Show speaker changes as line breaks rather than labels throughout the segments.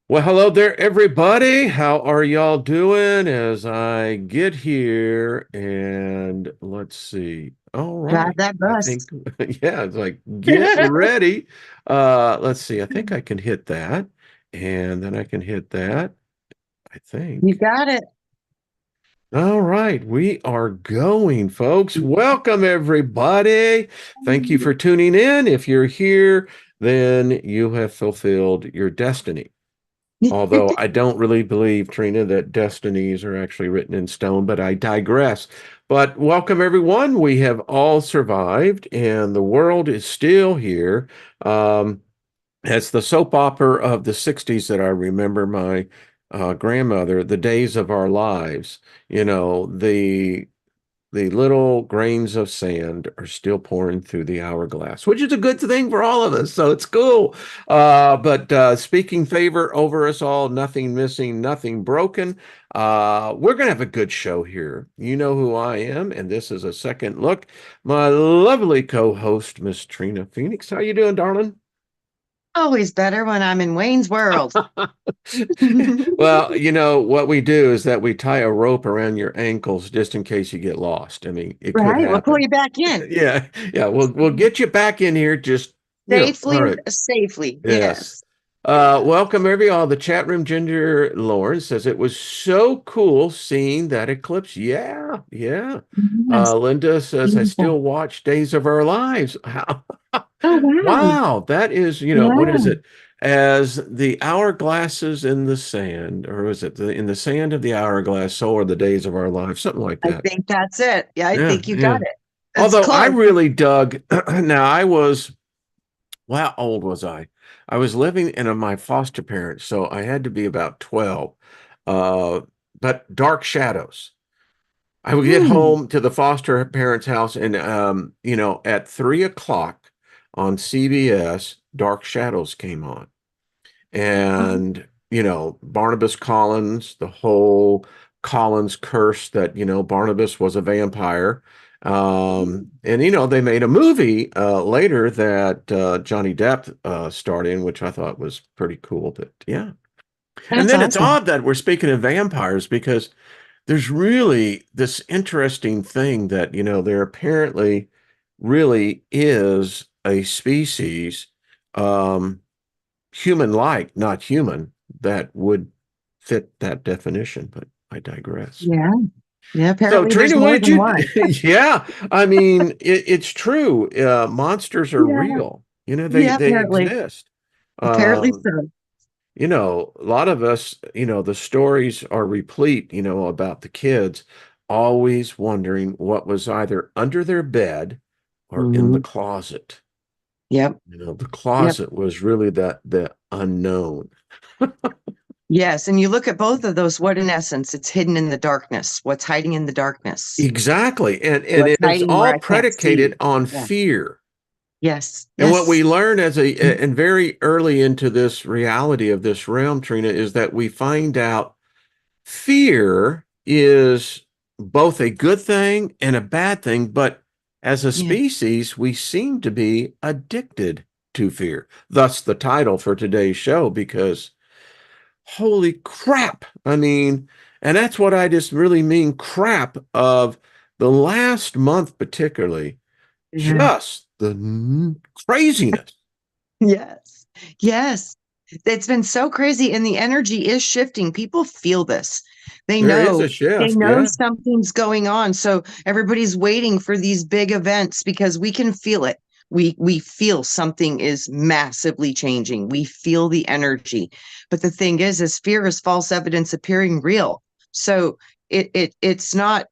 Well, hello there, everybody. How are y'all doing as I get here? And let's see. All
Drive
right.
that
I
bus.
think, yeah, it's like get ready. Let's see. I think I can hit that. And then I can hit that, I
You
think.
got it.
All right, we are going, folks. Welcome, everybody. Thank you for tuning in. If you're here, then you have fulfilled your destiny. Although I don't really believe, Trina, that destinies are actually written in stone, but I digress. But welcome, everyone. We have all survived, and the world is still here. Um, it's the soap opera of the 60s that I remember my grandmother, The Days of Our Lives. The little grains of sand are still pouring through the hourglass, which is a good thing for all of us. So it's cool. But speaking favor over us all, nothing missing, nothing broken. We're going to have a good show here. You know who I am, and this is a second look. My lovely co-host, Miss Trina Phoenix. How you doing, darling?
Always better when I'm in Wayne's World.
Well, what we do is that we tie a rope around your ankles just in case you get lost. I mean, it could
Right? We'll pull
happen.
you back in.
Yeah, yeah, we'll get you back in here. Just all
Safely,
right.
safely.
Yes.
Yes.
Welcome every all. The chat room Ginger Lauren says it was so cool seeing that eclipse. Yeah, yeah.
Yes.
Linda says I
Beautiful.
still watch Days of Our Lives.
Oh, wow.
Wow, that is, what is
Yeah.
it? As the hourglasses in the sand, or is it in the sand of the hourglass, so are the days of our lives, something like
I
that.
think that's it. Yeah, I
Yeah,
think you got
yeah.
it. It's
Although I
close.
really dug, now I was, well, how old was I? I was living in my foster parents, so I had to be about 12. Uh, but Dark Shadows. I would get
Hmm.
home to the foster parents' house, and at 3 o'clock on CBS, Dark Shadows came on. And Barnabas Collins, the whole Collins curse that Barnabas was a vampire. And they made a movie later that Johnny Depp starred in, which I thought was pretty cool. But yeah. And
That's
then it's
awesome.
odd that we're speaking of vampires because there's really this interesting thing that there apparently really is a species, um human-like, not human, that would fit that definition, but I digress.
Yeah. Yeah.
So,
Apparently there's
Trina, what
more
did
than
you?
one.
Yeah, I mean, it's true. Monsters are
Yeah.
real. They
Yeah.
they
Apparently.
exist.
Apparently
Um,
so.
a lot of us, the stories are replete, about the kids always wondering what was either under their bed or in the
Hmm.
closet.
Yep.
The
Yep.
closet was really the unknown.
Yes, and you look at both of those, what in essence, it's hidden in the darkness. What's hiding in the darkness?
Exactly. And
What's
it is
hiding where
all
I can't
predicated
see?
on
Yeah.
fear.
Yes.
And what we
Yes.
learn and very early into this reality of this realm, Trina, is that we find out fear is both a good thing and a bad thing, but as a
Yeah.
species, we seem to be addicted to fear. Thus the title for today's show, because holy crap. I mean, and that's what I just really mean crap of the last month, particularly,
Yeah.
just the craziness.
Yes. Yes. It's been so crazy and the energy is shifting. People feel this. They
There is
know
a
they
shift.
know
Yeah.
something's going on. So everybody's waiting for these big events because we can feel it. We feel something is massively changing. We feel the energy. But the thing is fear is false evidence appearing real. So it's not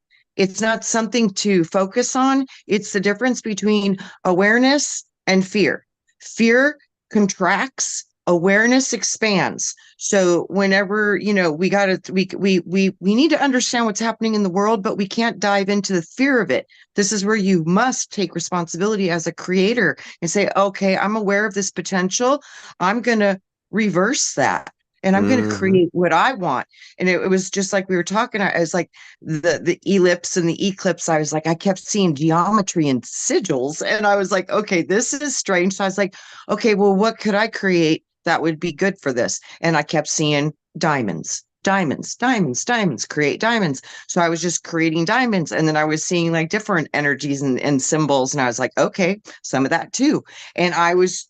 something to focus on. It's the difference between awareness and fear. Fear contracts, awareness expands. So whenever we got to we need to understand what's happening in the world, but we can't dive into the fear of it. This is where you must take responsibility as a creator and say, okay, I'm aware of this potential. I'm going to reverse that, and I'm going to
Hmm.
create what I want. And it was just like we were talking. I was like the ellipse and the eclipse. I was like, I kept seeing geometry and sigils, and I was like, okay, this is strange. So I was like, okay, well, what could I create that would be good for this. And I kept seeing diamonds, diamonds, diamonds, diamonds, create diamonds. So I was just creating diamonds. And then I was seeing like different energies and symbols. And I was like, okay, some of that too. And I was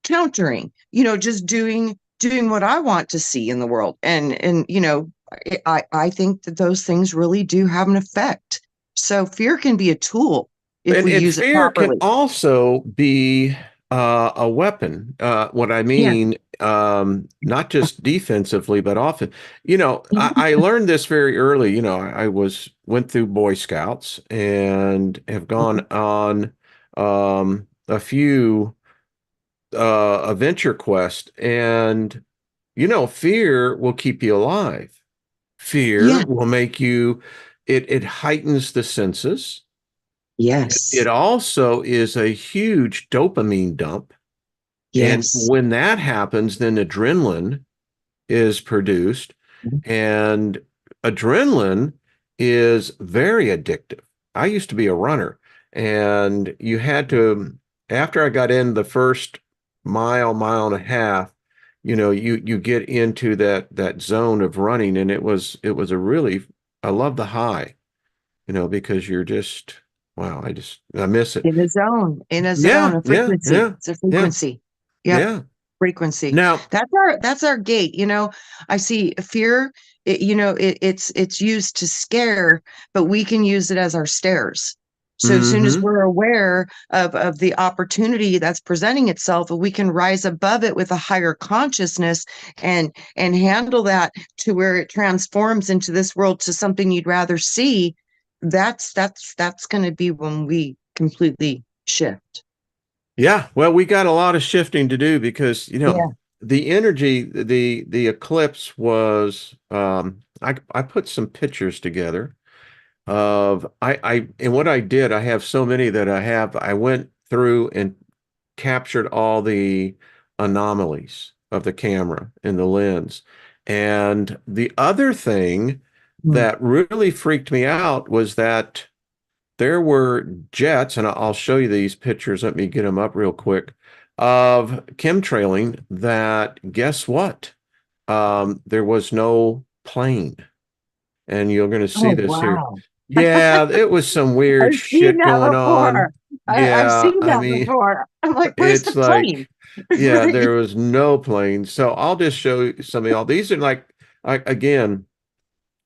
countering, just doing what I want to see in the world. And I think that those things really do have an effect. So fear can be a tool if we
And
use it
fear can
properly.
also be a weapon. What I
Yeah.
mean, not just defensively, but often, I learned this very early. I went through Boy Scouts and have gone on a few adventure quests, and fear will keep you alive. Fear
Yeah.
will make you. It heightens the senses. It
Yes.
also is a huge dopamine dump. And
Yes.
when that happens, then adrenaline is produced. And adrenaline is very addictive. I used to be a runner, and you had to, after I got in the first mile, mile and a half, you get into that zone of running, and it was a really, I love the high, because you're just, wow, I miss it.
In a zone,
Yeah,
a
yeah,
frequency.
yeah,
It's a
yeah,
frequency. Yep.
yeah.
Frequency.
Now,
That's our gate. I see fear, it's used to scare, but we can use it as our stairs. So as soon as
mm-hmm.
we're aware of the opportunity that's presenting itself, we can rise above it with a higher consciousness and handle that to where it transforms into this world to something you'd rather see. That's going to be when we completely shift.
Yeah, well, we got a lot of shifting to do because,
Yeah.
the energy, the eclipse was, I put some pictures together of, and what I did, I have so many that I went through and captured all the anomalies of the camera and the lens. And the other thing
Mm.
that really freaked me out was that there were jets, and I'll show you these pictures. Let me get them up real quick, of chemtrailing that, guess what? There was no plane. And you're going to see
Oh,
this here.
wow.
Yeah, it was some weird
I've seen
shit
that
going
before.
on.
I've
Yeah,
seen
I
that
mean,
before. I'm like, where's
it's
the
like,
plane?
yeah, there was no plane. So I'll just show you some of y'all. These are like again,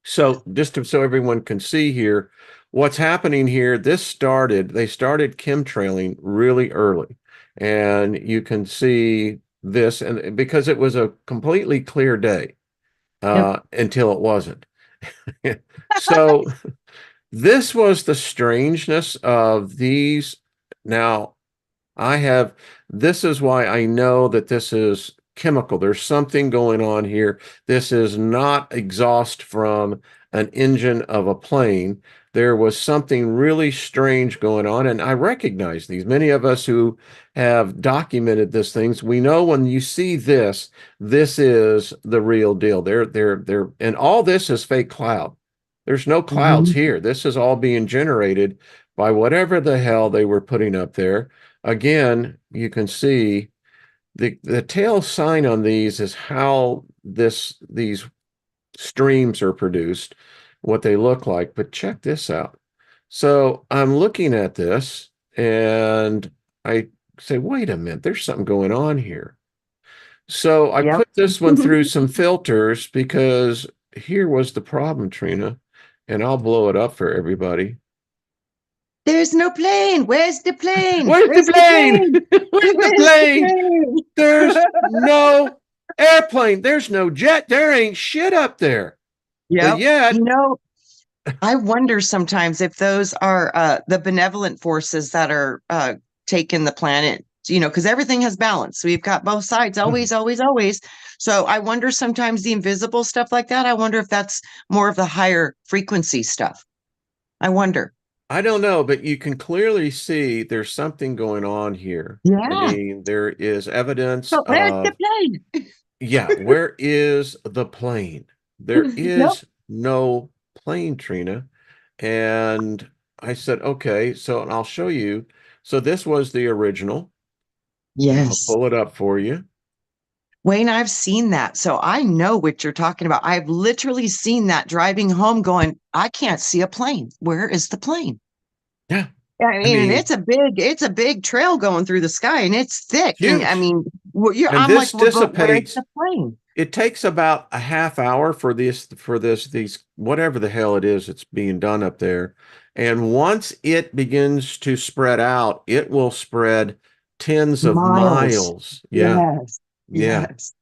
so just so everyone can see here, what's happening here, they started chemtrailing really early. And you can see this, and because it was a completely clear day,
Yep.
until it wasn't. So this was the strangeness of these. Now, I have, this is why I know that this is chemical. There's something going on here. This is not exhaust from an engine of a plane. There was something really strange going on, and I recognize these. Many of us who have documented these things, we know when you see this, this is the real deal. And all this is fake cloud. There's no clouds
Mhm.
here. This is all being generated by whatever the hell they were putting up there. Again, you can see the tail sign on these is how these streams are produced, what they look like. But check this out. So I'm looking at this and I say, wait a minute, there's something going on here. So I
Yep.
put this one through some filters because here was the problem, Trina, and I'll blow it up for everybody.
There's no plane. Where's the plane?
Where's the
Where's the
plane?
plane?
Where's the
Where's the
plane?
plane?
There's no airplane. There's no jet. There ain't shit up there. But
Yep.
yet,
I wonder sometimes if those are the benevolent forces that are taking the planet, because everything has balance. So we've got both sides, always, always, always. So I wonder sometimes the invisible stuff like that, I wonder if that's more of the higher frequency stuff. I wonder.
I don't know, but you can clearly see there's something going on here. I
Yeah.
mean, there is evidence
So where's the
of,
plane?
yeah, where is the plane? There
Yep.
is no plane, Trina. And I said, okay, so, and I'll show you. So this was the original, and I'll
Yes.
pull it up for you.
Wayne, I've seen that. So I know what you're talking about. I've literally seen that driving home going, I can't see a plane. Where is the plane?
Yeah.
I
I
mean, and
mean,
it's a big trail going through the sky and it's thick. And I
huge.
mean,
And
I'm like,
this
well, but where's
dissipates.
the plane?
It takes about a half hour for these, whatever the hell it is that's being done up there. And once it begins to spread out, it will spread tens of
Miles.
miles. Yeah.
Yes.
Yeah.
Yes.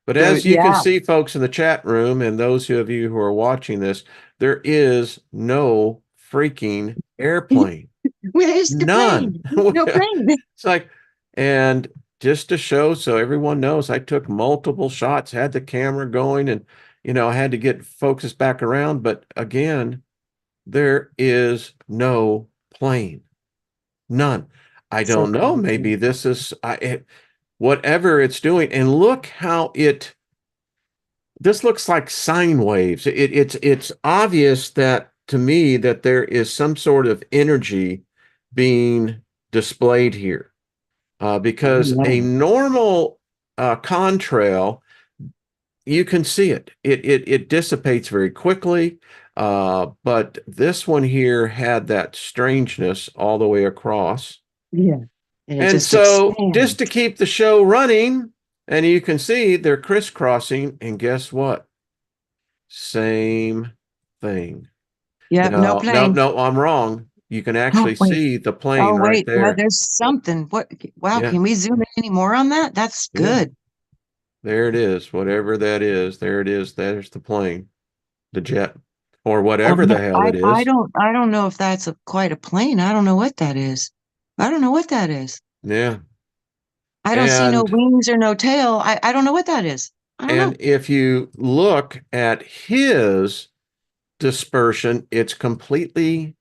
But
So
as you can
yeah,
see, folks in the chat room, and those of you who are watching this, there is no freaking airplane.
where's the
None.
plane? There's no plane.
It's like, and just to show so everyone knows, I took multiple shots, had the camera going, and I had to get focused back around. But again, there is no plane. None. I
So
don't know.
crazy.
Maybe this is whatever it's doing. And look how this looks like sine waves. It's obvious that to me that there is some sort of energy being displayed here, because a
Yeah.
normal contrail, you can see it dissipates very quickly, but this one here had that strangeness all the way across.
Yeah. And it
And
just
so just to
expands.
keep the show running, and you can see they're crisscrossing, and guess what? Same thing.
Yep. No
No, no,
plane.
no, I'm wrong. You can
Oh,
actually
wait.
see the plane
Oh,
right
wait. No,
there.
there's something. What? Wow.
Yeah,
Can we zoom in any more on that? That's
yeah.
good.
There it is. Whatever that is, there it is. There's the plane, the jet, or
Oh,
whatever
no,
the hell it is.
I don't know if that's quite a plane. I don't know what that is. I don't know what that is.
Yeah.
I don't see no
And
wings or no tail. I don't know what that is. I don't
and
know.
if you look at his dispersion, it's completely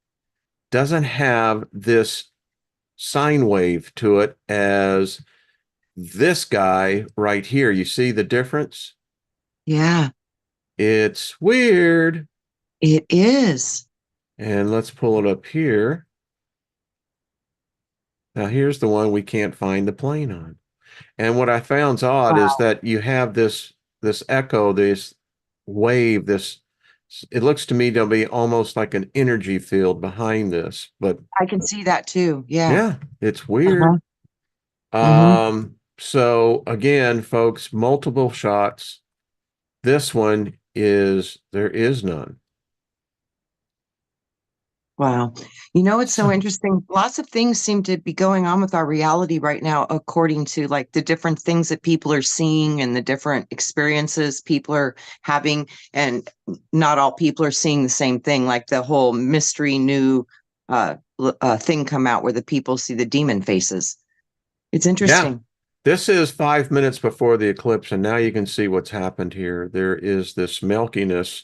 doesn't have this sine wave to it as this guy right here. You see the difference?
Yeah,
It's weird.
it is.
And let's pull it up here. Now here's the one we can't find the plane on. And what I found's odd is
Wow.
that you have this echo, this wave, this it looks to me to be almost like an energy field behind this. But
I can see that too. Yeah.
yeah, it's
Uh-huh.
weird.
Mm-hmm.
So again, folks, multiple shots. This one is there is none.
Wow. You know, it's so
So
interesting. Lots of things seem to be going on with our reality right now, according to like the different things that people are seeing and the different experiences people are having. And not all people are seeing the same thing, like the whole mystery new thing come out where the people see the demon faces. It's
yeah,
interesting.
this is 5 minutes before the eclipse, and now you can see what's happened here. There is this milkiness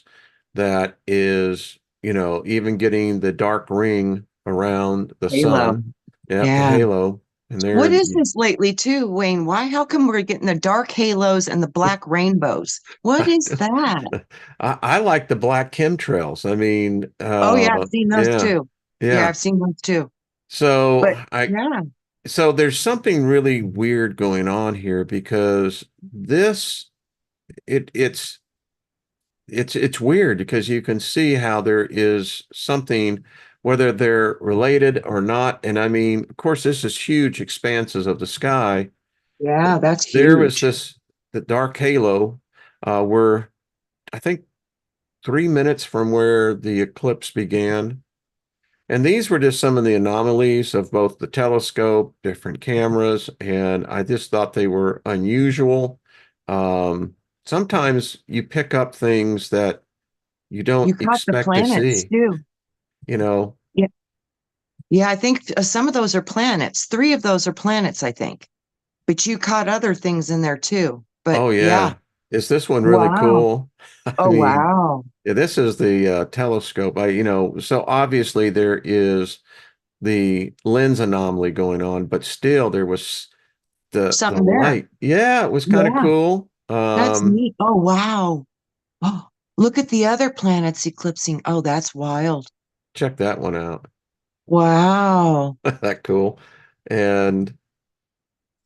that is, even getting the dark ring around the
Halo.
sun. Yep, the
Yeah.
halo. And
What
there,
is this lately, too, Wayne? Why? How come we're getting the dark halos and the black rainbows? What is that?
I like the black chemtrails. I mean,
Oh, yeah, I've seen those
yeah,
too. Yeah,
yeah.
I've seen those too.
So
But yeah,
so there's something really weird going on here because this, it, it's weird because you can see how there is something, whether they're related or not. And I mean, of course, this is huge expanses of the sky.
yeah, that's
There was
huge.
the dark halo, where I think 3 minutes from where the eclipse began. And these were just some of the anomalies of both the telescope, different cameras, and I just thought they were unusual. Sometimes you pick up things that you
You
don't
caught the
expect to
planets
see.
too.
You know,
Yeah, yeah, I think some of those are planets. Three of those are planets, I think. But you caught other things in there too. But
oh
yeah,
yeah, is this one really
wow.
cool? I
Oh,
mean,
wow.
yeah, this is the telescope. So obviously there is the lens anomaly going on, but still there was the
Something there.
light. Yeah, it was kind of
Yeah,
cool.
that's neat. Oh, wow. Oh, look at the other planets eclipsing. Oh, that's wild.
Check that one out.
Wow.
That cool. And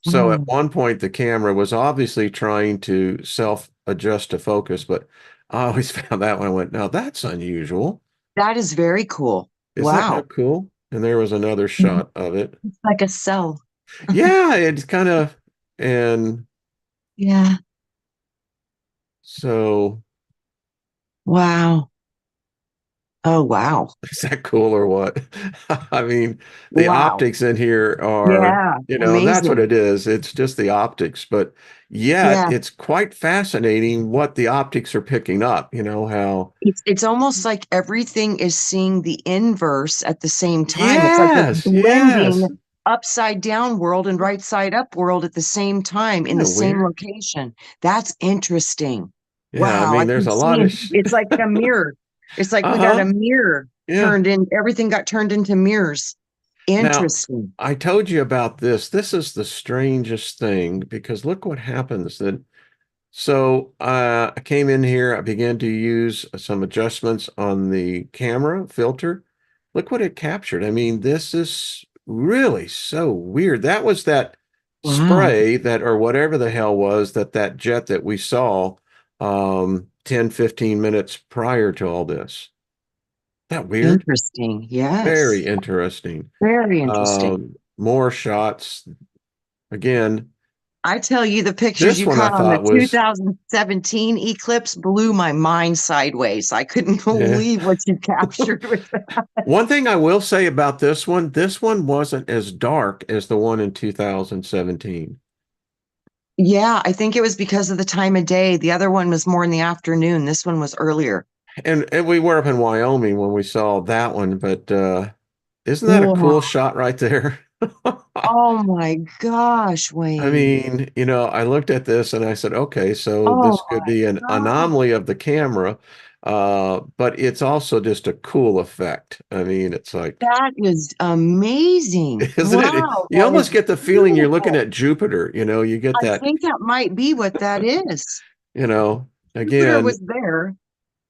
So at
Oh,
one point, the camera was obviously trying to self-adjust to focus, but I always found that one. I went, now that's unusual.
that is very cool.
Is that
Wow.
not cool? And there was another
Mhm.
shot of it.
It's like a cell.
Yeah, it's kind of, and
Yeah.
so
Wow. Oh, wow.
is that cool or what? I mean, the
Wow.
optics in here are,
Yeah.
and that's what
Amazing.
it is. It's just the optics, but yet
Yeah.
it's quite fascinating what the optics are picking up, how,
It's almost like everything is seeing the inverse at the same time. It's like it's
yes,
blending
yes.
upside down world and right side up world at the same time in
Isn't
the
that
same
weird?
location. That's interesting.
Yeah, I
Wow, I
mean, there's
can
a lot
see
of,
it's like a mirror. It's like we got a
uh-huh,
mirror
yeah.
turned in, everything got turned into mirrors.
Now,
Interesting.
I told you about this. This is the strangest thing because look what happens then. So I came in here, I began to use some adjustments on the camera filter. Look what it captured. I mean, this is really so weird. That was that
Wow.
spray that, or whatever the hell was that jet that we saw 10, 15 minutes prior to all this. That weird?
Interesting.
Very
Yes.
interesting.
Very interesting.
More shots. Again,
I tell you, the pictures
this
you
one I
caught on the
thought was,
2017 eclipse blew my mind sideways. I couldn't
yeah.
believe what you captured with that.
One thing I will say about this one wasn't as dark as the one in 2017.
Yeah, I think it was because of the time of day. The other one was more in the afternoon. This one was earlier.
And we were up in Wyoming when we saw that one, but isn't that a cool
Whoa.
shot right there?
Oh my gosh,
I
Wayne.
mean, I looked at this and I said, okay, so
Oh
this could
my
be an
God.
anomaly of the camera, but it's also just a cool effect. I mean, it's like,
That is amazing.
isn't it?
Wow,
You
that
almost
is
get the feeling you're looking
beautiful.
at Jupiter, you get
I
that,
think that might be what that is.
you know,
Jupiter
again,
was there.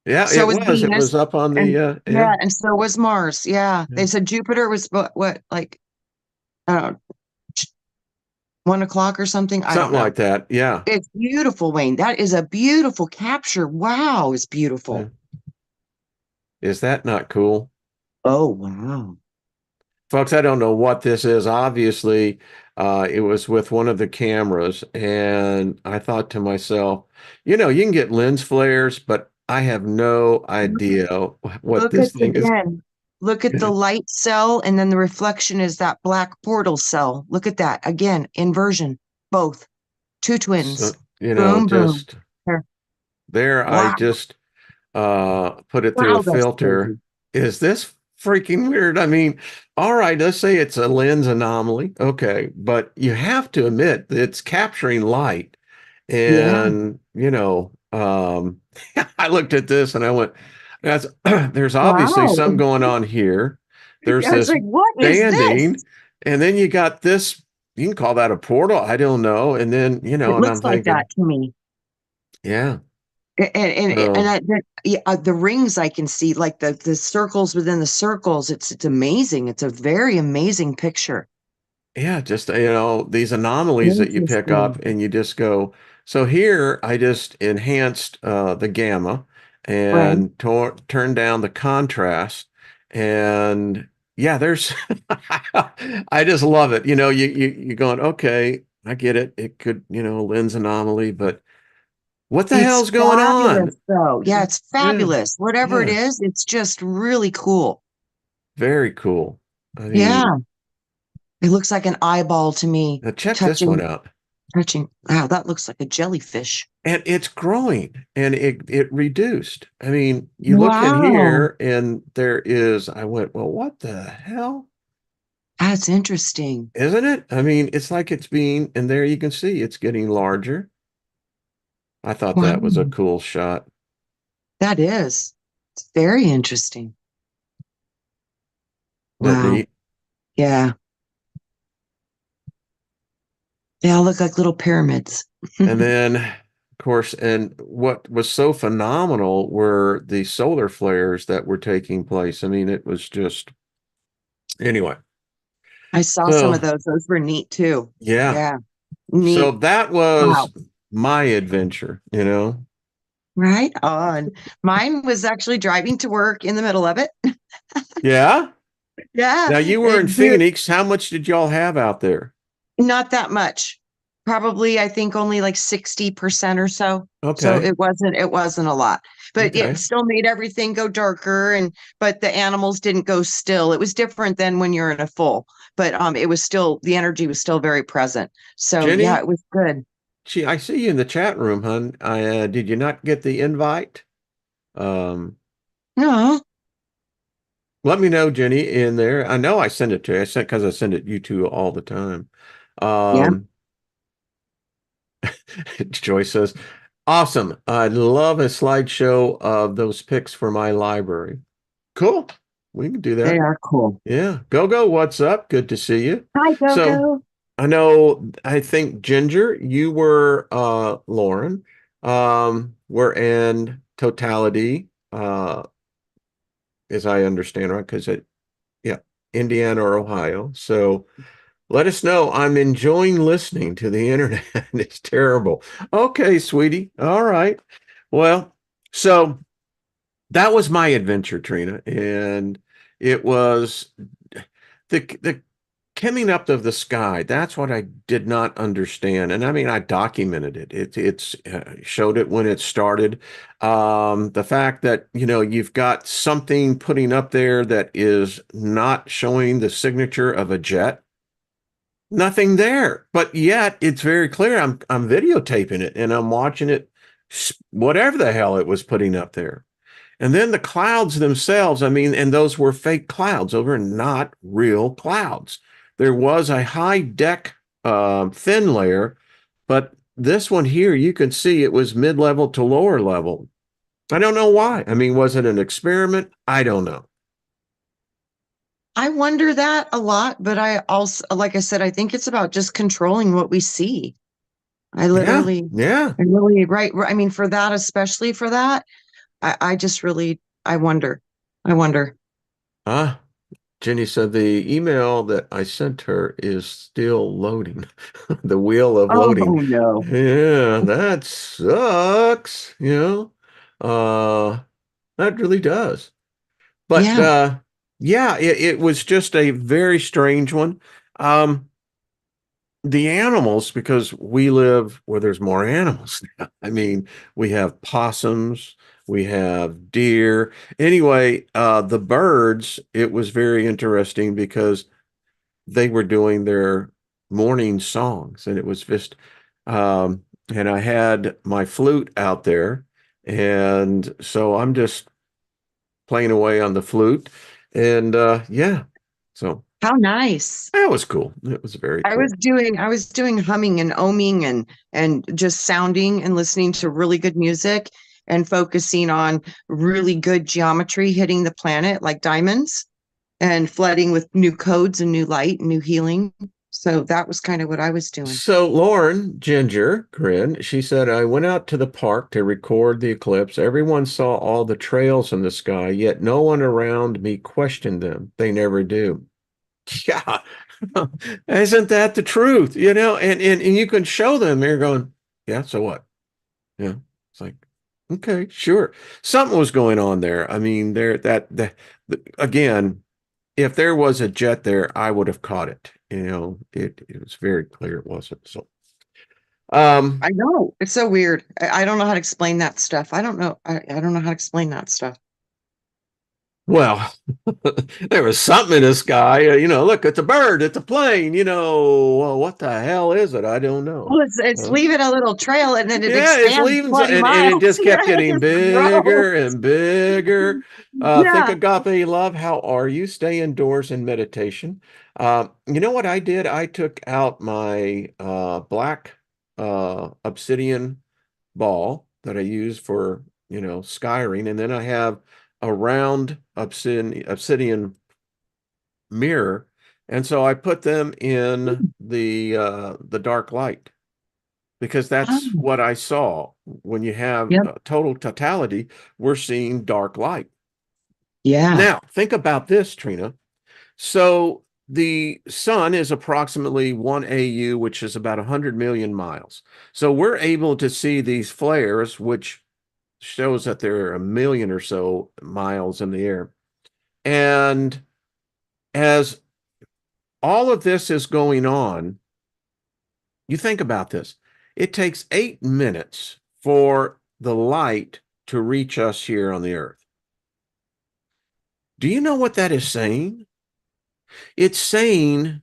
yeah,
So
it
was
was. It
Venus.
was up on
And
the
yeah, and so was Mars. Yeah.
yeah,
They said Jupiter was what like I don't know, 1 o'clock or something. I don't
something
know.
like that. Yeah.
It's beautiful, Wayne. That is a beautiful capture. Wow, it's
Yeah.
beautiful.
Is that not cool?
Oh, wow.
Folks, I don't know what this is. Obviously, it was with one of the cameras, and I thought to myself, you can get lens flares, but I have no
Look
idea what
look at
this thing is.
again. Look at the light cell, and then the reflection is that black portal cell. Look at that again, inversion. Both two
So,
twins. Boom, boom.
just
There.
there, I
Wow.
just put it through a
Wow, that's
filter.
crazy.
Is this freaking weird? I mean, all right, let's say it's a lens anomaly. Okay, but you have to admit that it's capturing light.
Yeah.
And, I looked at this and I went, that's there's obviously
Wow.
something going on here. There's
Yeah, it's
this
like, what is
banding,
this?
and then you got this, you can call that a portal. I don't know. And then,
It
and
looks
I'm
like that
thinking,
to me.
yeah.
And
So
the rings I can see, like the circles within the circles. It's amazing. It's a very amazing picture.
yeah, just these anomalies that you pick up
Interesting.
and you just go. So here I just enhanced the gamma
Right.
and turned down the contrast. And yeah, there's I just love it. You're going, okay, I get it. It could, lens anomaly, but what the
It's
hell's going on?
fabulous, though. Yeah, it's
Yeah,
fabulous. Whatever it
yeah,
is, it's just really cool.
very cool. I mean,
Yeah. It looks like an eyeball to me,
now check this one
touching,
out.
touching. Wow, that looks like a jellyfish.
And it's growing and it reduced. I mean, you look in
Wow.
here and there is, I went, well, what the hell?
That's interesting.
Isn't it? I mean, it's like it's being, and there you can see it's getting larger. I thought
Wow.
that was a cool shot.
That is. It's very interesting.
Isn't that
Wow.
neat?
Yeah. They all look like little pyramids.
And then, of course, and what was so phenomenal were the solar flares that were taking place. I mean, it was just, anyway.
I saw some
So,
of those. Those were neat too.
yeah.
Yeah.
So
Neat.
that
Wow.
was my adventure, you know.
Right on. Mine was actually driving to work in the middle of it.
Yeah.
Yeah.
Now you were in Phoenix. How much did y'all have out there?
Not that much. Probably, I think only like 60% or so. So
Okay.
it wasn't a lot. But it
Okay.
still made everything go darker but the animals didn't go still. It was different than when you're in a full, but it was still the energy was still very present. So yeah,
Jenny,
it was good.
I see you in the chat room, hon. Did you not get the invite? Um,
No,
Let me know, Jenny, in there. I know I send it to you. I sent because I send it you two all the time.
yeah,
Um, Joyce says, awesome. I'd love a slideshow of those pics for my library. Cool. We can do
they
that.
are cool.
Yeah. Go, what's up? Good to see you.
Hi,
So
Gogo.
I think Ginger, you were Lauren. We're in totality, as I understand, right? Because yeah, Indiana or Ohio. So let us know. I'm enjoying listening to the internet. It's terrible. Okay, sweetie. All right. Well, so that was my adventure, Trina, and it was the coming up of the sky. That's what I did not understand, and I mean, I documented it. It's showed it when it started. The fact that you've got something putting up there that is not showing the signature of a jet. Nothing there, but yet it's very clear. I'm videotaping it and I'm watching it, whatever the hell it was putting up there. And then the clouds themselves, I mean, and those were fake clouds. Those were not real clouds. There was a high deck thin layer, but this one here, you can see it was mid-level to lower level. I don't know why. I mean, was it an experiment? I don't know.
I wonder that a lot, but I also, like I said, I think it's about just controlling what we see. I
Yeah,
literally,
yeah.
I really, I mean, for that, especially for that, I just really, I wonder. I wonder.
Ah, Jenny said the email that I sent her is still loading. The wheel of
Oh
loading.
no.
Yeah, that sucks, that really does. But
Yeah.
yeah, it was just a very strange one. Um, the animals, because we live where there's more animals now. I mean, we have possums, we have deer. Anyway, the birds, it was very interesting because they were doing their morning songs, and it was just and I had my flute out there, and so I'm just playing away on the flute, and yeah, so
How nice.
that was cool. It was very cool.
I was doing humming and oming and just sounding and listening to really good music and focusing on really good geometry hitting the planet like diamonds and flooding with new codes and new light and new healing. So that was kind of what I was doing.
So Lauren Ginger Grin, she said, I went out to the park to record the eclipse. Everyone saw all the trails in the sky, yet no one around me questioned them. They never do. Yeah, isn't that the truth? And you can show them. They're going, yeah. So what? Yeah, it's like, okay, sure. Something was going on there. I mean, again, if there was a jet there, I would have caught it. It was very clear it wasn't. So, um,
I know. It's so weird. I don't know how to explain that stuff. I don't know. I don't know how to explain that stuff.
well, there was something in the sky. Look, it's a bird, it's a plane. Well, what the hell is it? I don't know.
Well, it's
Uh,
leaving a little trail and then it
Yeah, it's
expands
leaving,
20
and it
miles.
just kept getting
It's gross.
bigger and bigger. Think
Yeah.
agape love. How are you? Stay indoors in meditation. You know what I did? I took out my black obsidian ball that I use for skyring, and then I have a round obsidian mirror, and so I put them in the dark light because that's
Oh,
what I saw. When you have
yep.
total totality, we're seeing dark light.
Yeah.
Now, think about this, Trina. So the sun is approximately 1 AU, which is about 100 million miles. So we're able to see these flares, which shows that there are a million or so miles in the air. And as all of this is going on, you think about this. It takes 8 minutes for the light to reach us here on the earth. Do you know what that is saying? It's saying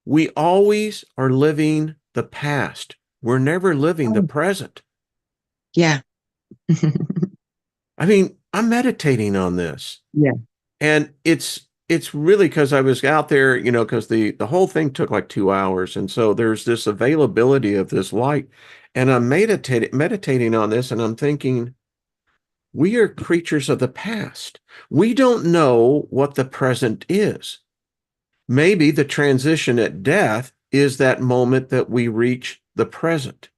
we always are living the past. We're never living the
Oh,
present.
yeah.
I mean, I'm meditating on this.
Yeah.
And it's really because I was out there, because the whole thing took like 2 hours. And so there's this availability of this light. And I'm meditating on this, and I'm thinking, we are creatures of the past. We don't know what the present is. Maybe the transition at death is that moment that we reach the present.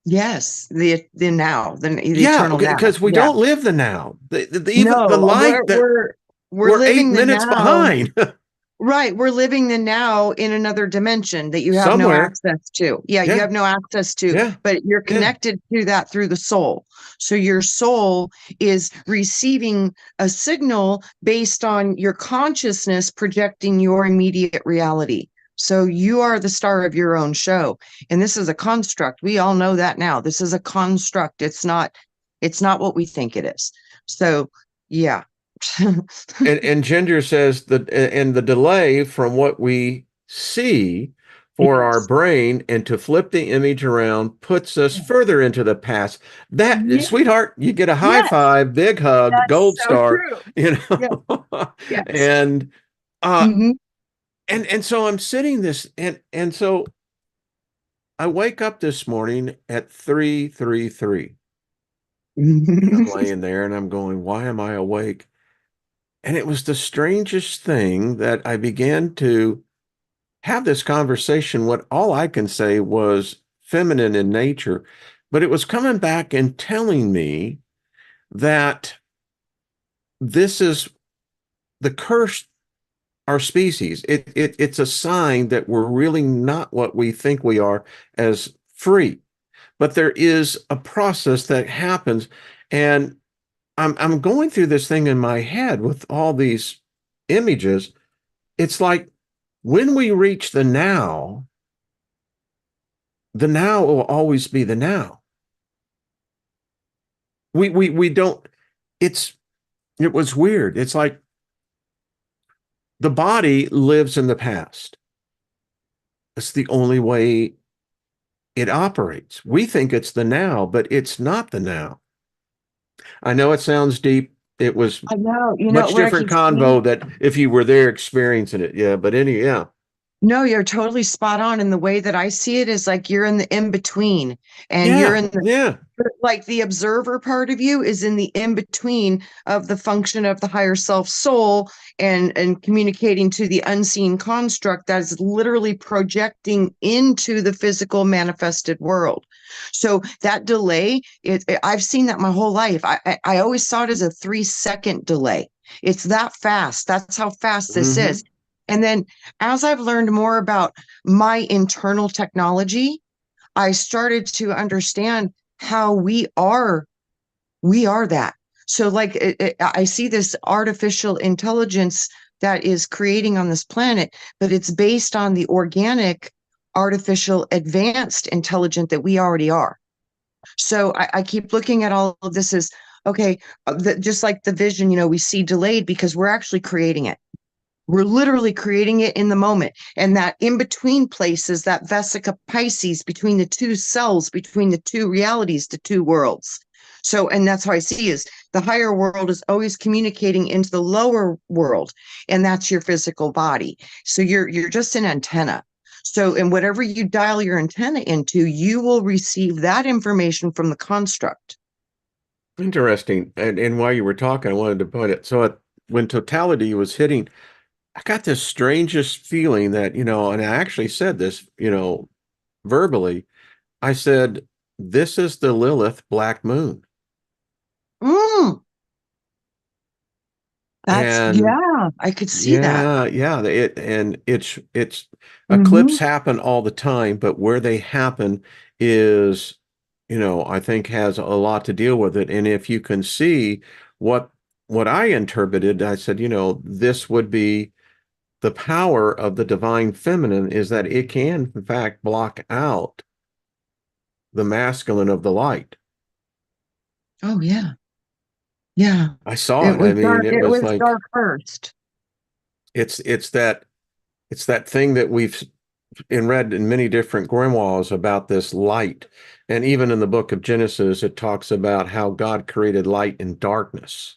Yes. The now, the
Yeah,
eternal now.
because we
Yeah.
don't live the now. Even the
No,
light that
we're
we're eight
living the
minutes
now.
behind
Right. We're living the now in another dimension that you have no
somewhere.
access to. Yeah, you
Yeah,
have no access to,
yeah.
but you're
Yeah.
connected to that through the soul. So your soul is receiving a signal based on your consciousness projecting your immediate reality. So you are the star of your own show. And this is a construct. We all know that now. This is a construct. It's not what we think it is. So yeah.
And Ginger says that, and the delay from what we see for our
Yes.
brain and to flip the image around puts us
Yeah.
further into the past. That,
Yeah.
sweetheart, you get a high
Yes.
five, big hug,
That's
gold
so
star,
true.
you
Yes,
know.
yes.
and uh
Hmm.
and so I'm sitting this, and so I wake up this morning at 3:33. And I'm laying there and I'm going, why am I awake? And it was the strangest thing that I began to have this conversation. What all I can say was feminine in nature, but it was coming back and telling me that this is the curse our species. It's a sign that we're really not what we think we are as free. But there is a process that happens. And I'm going through this thing in my head with all these images. It's like when we reach the now will always be the now. We don't, it's it was weird. It's like the body lives in the past. It's the only way it operates. We think it's the now, but it's not the now. I know it sounds deep. It was
I know.
much
What I
different
keep saying.
convo that if you were there experiencing it. Yeah, but yeah.
No, you're totally spot on. And the way that I see it is like you're in the in between, and you're
Yeah,
in the
yeah.
like the observer part of you is in the in between of the function of the higher self soul and communicating to the unseen construct that is literally projecting into the physical manifested world. So that delay, I've seen that my whole life. I always saw it as a 3 second delay. It's that fast. That's how fast this
Hmm.
is. And then as I've learned more about my internal technology, I started to understand how we are that. So like I see this artificial intelligence that is creating on this planet, but it's based on the organic artificial advanced intelligent that we already are. So I keep looking at all of this as okay, just like the vision, we see delayed because we're actually creating it. We're literally creating it in the moment. And that in between place is that Vesica Pisces between the two cells, between the two realities, the two worlds. So, and that's how I see is the higher world is always communicating into the lower world, and that's your physical body. So you're just an antenna. So, and whatever you dial your antenna into, you will receive that information from the construct.
Interesting. And while you were talking, I wanted to point it. So when totality was hitting, I got this strangest feeling that, and I actually said this, verbally. I said, this is the Lilith black moon.
Mm, That's,
And
yeah, I could see that.
yeah, it's eclipse
Hmm.
happen all the time, but where they happen is, I think has a lot to deal with it. And if you can see what what I interpreted, I said, this would be the power of the divine feminine is that it can, in fact, block out the masculine of the light.
Oh yeah. Yeah.
I saw
It
it. I
was
mean,
dark.
it
It
was
was
like
dark first.
it's it's that it's that thing that we've read in many different grimoires about this light. And even in the book of Genesis, it talks about how God created light and darkness.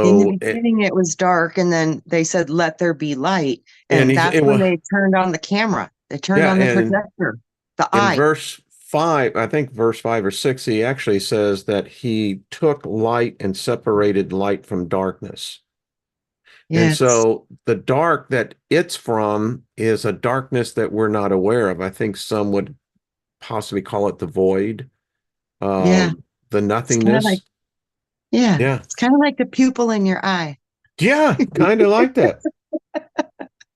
In the
So it
beginning, it was dark, and then they said, "Let there be light."
and
And
he's
that's
it
when
was
they turned on the camera. They turned
yeah,
on the
and
projector, the
in
eye.
verse 5, I think verse 5 or 6, he actually says that he took light and separated light from darkness. And
Yes.
so the dark that it's from is a darkness that we're not aware of. I think some would possibly call it the void,
Yeah.
the
It's kind of like,
nothingness.
yeah,
Yeah.
it's kind of like the pupil in your eye,
Yeah, kind of like that.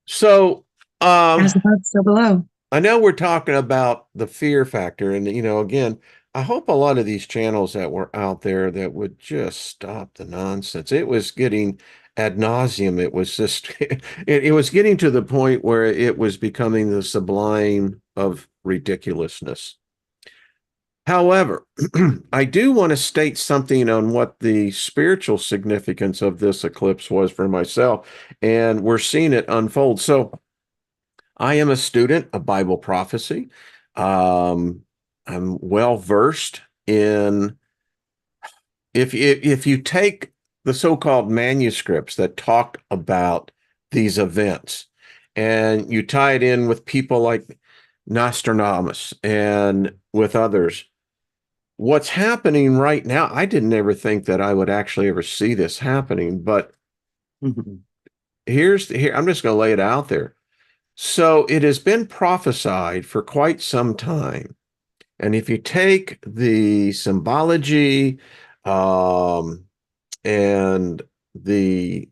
So,
as above, so below.
I know we're talking about the fear factor, and again, I hope a lot of these channels that were out there that would just stop the nonsense. It was getting ad nauseum. It was just, it was getting to the point where it was becoming the sublime of ridiculousness. However, I do want to state something on what the spiritual significance of this eclipse was for myself, and we're seeing it unfold. So, I am a student of Bible prophecy. Um, I'm well versed in if you take the so-called manuscripts that talk about these events and you tie it in with people like Nostradamus and with others, what's happening right now, I didn't ever think that I would actually ever see this happening, but here I'm just going to lay it out there. So it has been prophesied for quite some time. And if you take the symbology um, and the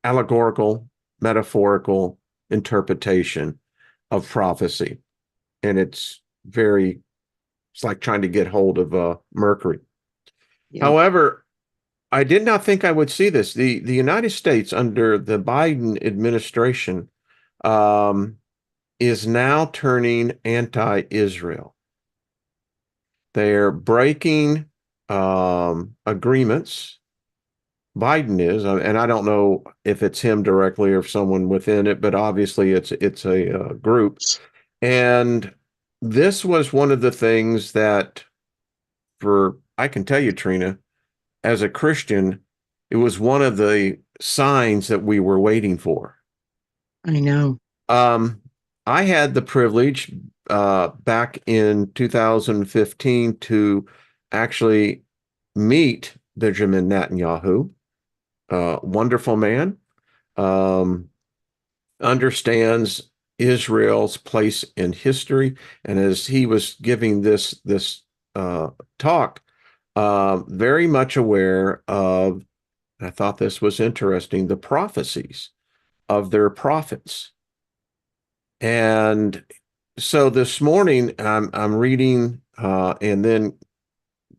allegorical, metaphorical interpretation of prophecy, and it's like trying to get hold of Mercury.
Yeah.
However, I did not think I would see this. The United States under the Biden administration um, is now turning anti-Israel. They're breaking agreements. Biden is, and I don't know if it's him directly or if someone within it, but obviously it's a group. And this was one of the things that, for I can tell you, Trina, as a Christian, it was one of the signs that we were waiting for.
I know.
Um, I had the privilege back in 2015 to actually meet Benjamin Netanyahu, wonderful man, um, understands Israel's place in history, and as he was giving this talk, very much aware of. I thought this was interesting, the prophecies of their prophets. And so this morning I'm reading and then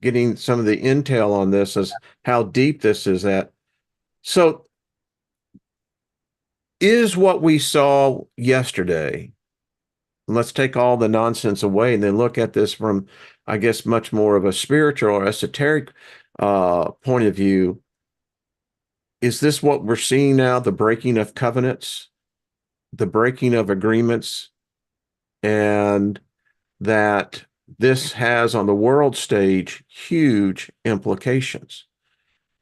getting some of the intel on this as how deep this is at. So is what we saw yesterday. Let's take all the nonsense away and then look at this from, I guess, much more of a spiritual or esoteric point of view. Is this what we're seeing now? The breaking of covenants, the breaking of agreements, and that this has on the world stage huge implications.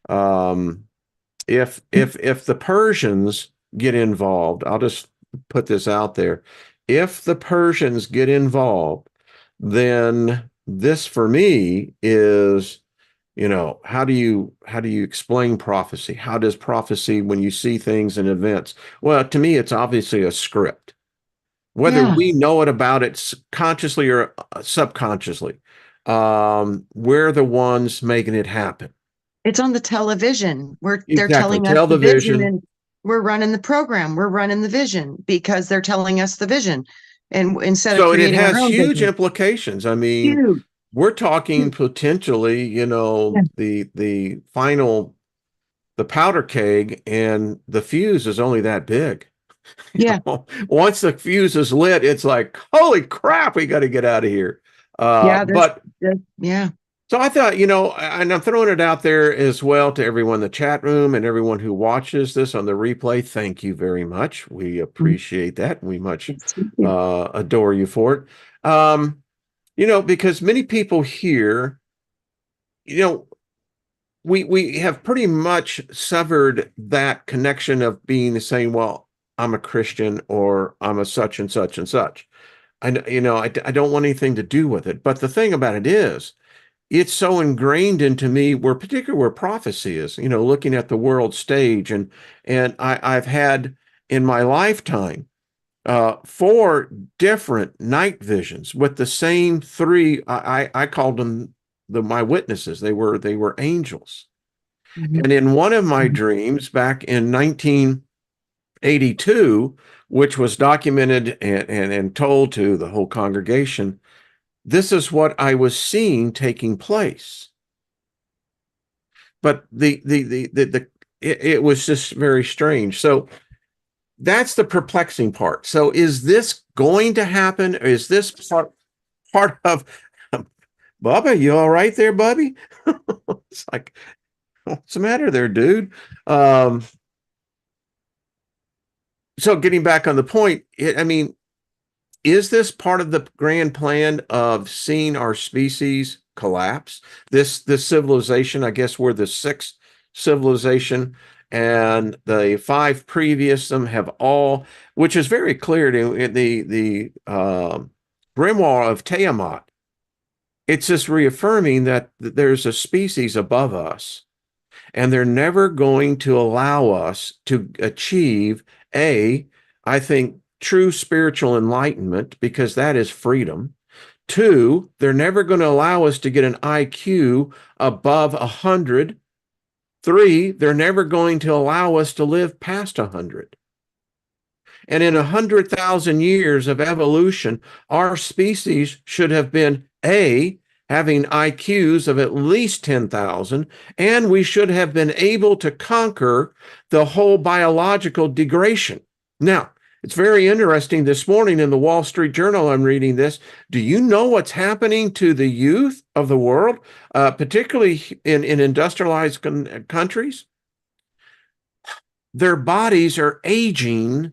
Um, if the Persians get involved, I'll just put this out there. If the Persians get involved, then this for me is, how do you explain prophecy? How does prophecy when you see things and events? Well, to me, it's obviously a script whether
Yeah.
we know it about it consciously or subconsciously. we're the ones making it happen.
It's on the television. They're
Exactly.
telling us the vision,
Television.
and we're running the program. We're running the vision because they're telling us the vision, and instead of
So it
creating our
has
own
huge
vision.
implications. I mean,
Huge.
we're talking potentially,
Yeah.
the final, the powder keg and the fuse is only that big.
Yeah.
Once the fuse is lit, it's like, holy crap, we got to get out of here.
Yeah.
But
Yeah.
so I thought, and I'm throwing it out there as well to everyone in the chat room and everyone who watches this on the replay. Thank you very much. We appreciate that. We much
Yeah.
adore you for it. Because many people here, you know, we have pretty much severed that connection of being saying, well, I'm a Christian or I'm a such and such and such. I don't want anything to do with it. But the thing about it is, it's so ingrained into me particularly where prophecy is, looking at the world stage. And I've had in my lifetime four different night visions with the same three. I called them my witnesses. They were angels.
Mhm.
And in one of my dreams back in 1982, which was documented and told to the whole congregation, this is what I was seeing taking place. But it was just very strange. So that's the perplexing part. So is this going to happen? Is this part of Bubba? You all right there, Bubby? It's like, what's the matter there, dude? Um, so getting back on the point, I mean, is this part of the grand plan of seeing our species collapse? This civilization, I guess we're the sixth civilization, and the five previous them have all, which is very clear to the grimoire of Tiamat. It's just reaffirming that there's a species above us, and they're never going to allow us to achieve I think, true spiritual enlightenment, because that is freedom. Two, they're never going to allow us to get an IQ above 100. Three, they're never going to allow us to live past 100. And in 100,000 years of evolution, our species should have been having IQs of at least 10,000, and we should have been able to conquer the whole biological degradation. Now, it's very interesting. This morning in the Wall Street Journal, I'm reading this. Do you know what's happening to the youth of the world, particularly in industrialized countries? Their bodies are aging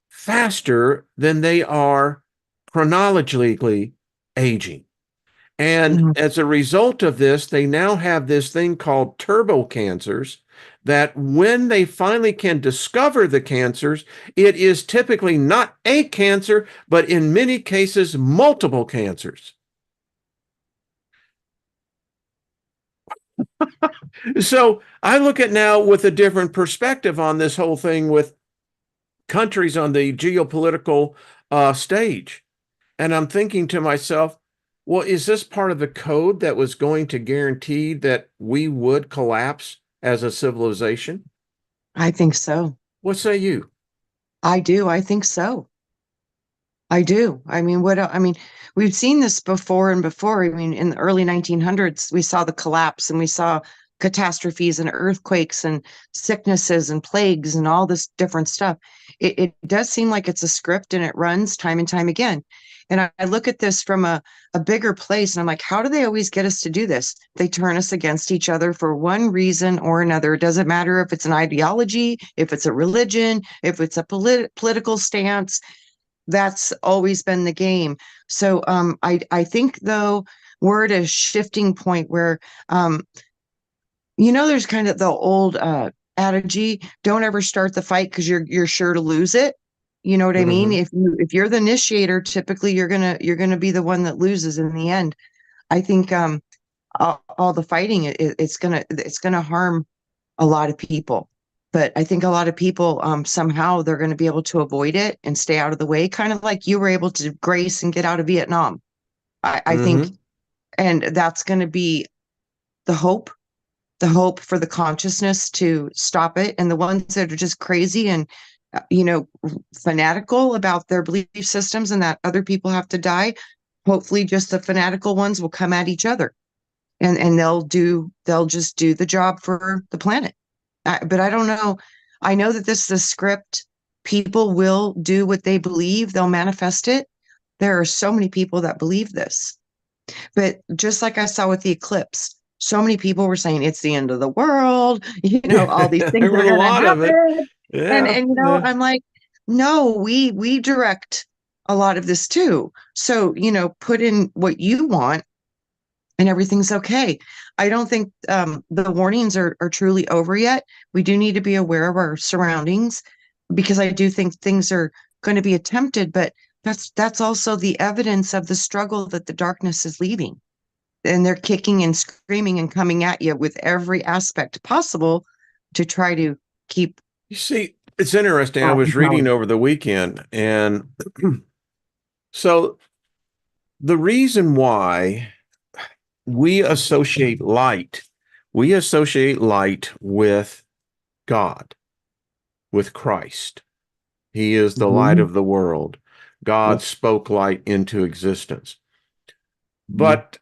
faster than they are chronologically aging. And
Mhm.
as a result of this, they now have this thing called turbo cancers that when they finally can discover the cancers, it is typically not a cancer, but in many cases, multiple cancers. So I look at now with a different perspective on this whole thing with countries on the geopolitical stage. And I'm thinking to myself, well, is this part of the code that was going to guarantee that we would collapse as a civilization?
I think so.
What say you?
I do. I think so. I do. I mean, I mean, we've seen this before and before. I mean, in the early 1900s, we saw the collapse and we saw catastrophes and earthquakes and sicknesses and plagues and all this different stuff. It does seem like it's a script and it runs time and time again. And I look at this from a bigger place and I'm like, how do they always get us to do this? They turn us against each other for one reason or another. It doesn't matter if it's an ideology, if it's a religion, if it's a political stance. That's always been the game. So I think though we're at a shifting point where there's kind of the old adage, don't ever start the fight because you're sure to lose it. You know what I mean?
Mm-hmm.
If you're the initiator, typically you're gonna be the one that loses in the end. I think all the fighting it's gonna harm a lot of people. But I think a lot of people somehow they're going to be able to avoid it and stay out of the way, kind of like you were able to grace and get out of Vietnam. I think
Mm-hmm.
And that's going to be the hope, for the consciousness to stop it. And the ones that are just crazy and, fanatical about their belief systems and that other people have to die, hopefully just the fanatical ones will come at each other, and they'll just do the job for the planet. But I don't know. I know that this is a script. People will do what they believe. They'll manifest it. There are so many people that believe this. But just like I saw with the eclipse, so many people were saying it's the end of the world, all these things
There
are
was a
going to
lot of it.
happen. And
Yeah.
and
Yeah.
I'm like, no, we direct a lot of this too. So, put in what you want and everything's okay. I don't think the warnings are truly over yet. We do need to be aware of our surroundings, because I do think things are going to be attempted, but that's also the evidence of the struggle that the darkness is leaving. And they're kicking and screaming and coming at you with every aspect possible to try to keep
You see, it's interesting. I was
in power.
reading over the weekend, and so the reason why we associate light with God, with Christ. He is the light
Mhm.
of the world. God
Yep.
spoke light into existence.
Mhm.
But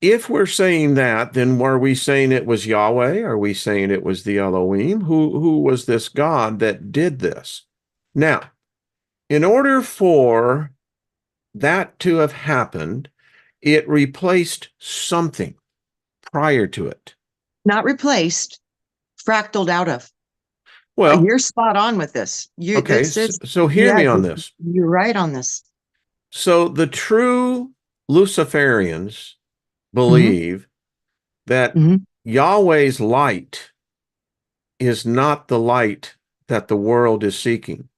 if we're saying that, then were we saying it was Yahweh? Are we saying it was the Elohim? Who was this God that did this? Now, in order for that to have happened, it replaced something prior to it.
Not replaced, fractaled out of.
Well,
You're spot on with this.
okay,
This is,
so hear
yeah,
me on this.
you're right on this.
So the true Luciferians
Hmm.
believe that
Hmm.
Yahweh's light is not the light that the world is seeking,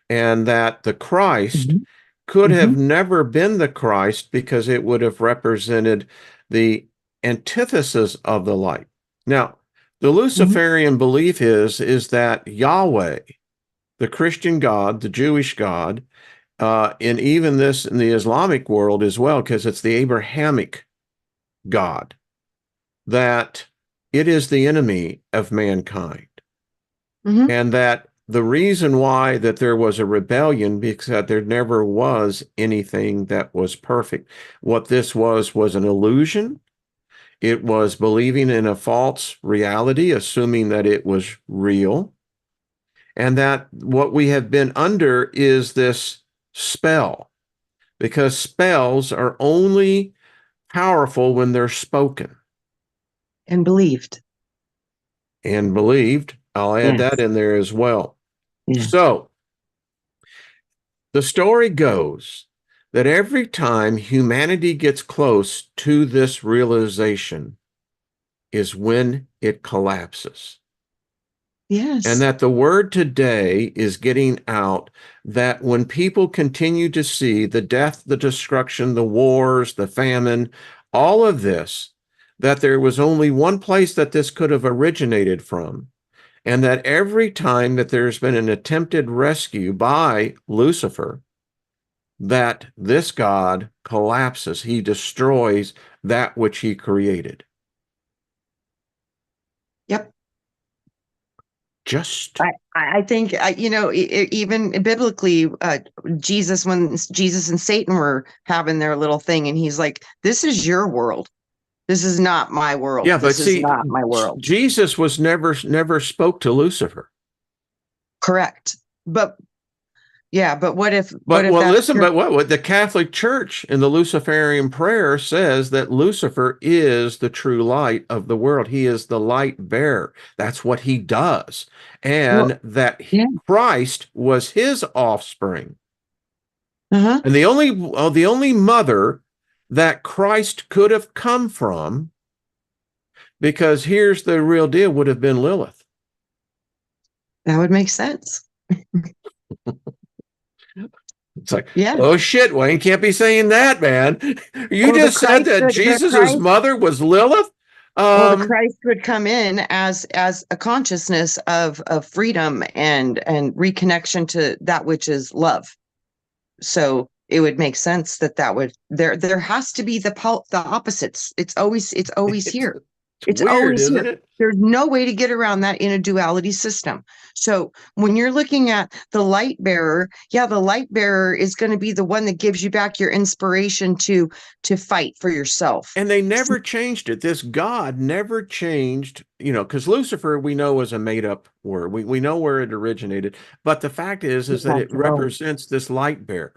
and that the Christ
Hmm.
could
Hmm.
have never been the Christ because it would have represented the antithesis of the light. Now, the
Hmm.
Luciferian belief is that Yahweh, the Christian God, the Jewish God, and even this in the Islamic world as well, because it's the Abrahamic God, that it is the enemy of mankind.
Hmm.
And that the reason why that there was a rebellion, because that there never was anything that was perfect. What this was an illusion. It was believing in a false reality, assuming that it was real. And that what we have been under is this spell, because spells are only powerful when they're spoken
And believed.
and believed. I'll add that
Yes.
in there as well.
Yeah.
So the story goes that every time humanity gets close to this realization is when it collapses. And
Yes.
that the word today is getting out that when people continue to see the death, the destruction, the wars, the famine, all of this, that there was only one place that this could have originated from. And that every time that there's been an attempted rescue by Lucifer, that this God collapses. He destroys that which he created.
Yep.
Just,
I think, even biblically, when Jesus and Satan were having their little thing, and he's like, "This is your world. This is not my world.
yeah, but
This is
see,
not my world."
Jesus was never spoke to Lucifer.
Correct. But yeah, but what
But
if
well,
that's
listen,
just,
but what the Catholic Church in the Luciferian prayer says that Lucifer is the true light of the world. He is the light bearer. That's what he does.
well,
And that
yeah.
Christ was his offspring.
Uh-huh.
And the only mother that Christ could have come from, because here's the real deal, would have been Lilith.
That would make sense.
It's like,
Yeah.
oh shit, Wayne, can't be saying that, man. You
Well,
just said that Jesus's mother was Lilith.
the Christ would come in as a consciousness of freedom and reconnection to that which is love. So it would make sense that there has to be the opposites. It's always
It's
here. It's
weird,
always
isn't
here.
it?
There's no way to get around that in a duality system. So when you're looking at the light bearer, yeah, the light bearer is going to be the one that gives you back your inspiration to fight for yourself.
And they never changed it. This God never changed, because Lucifer, we know, is a made up word. We know where it originated. But the fact is that it
Oh,
represents this light bearer.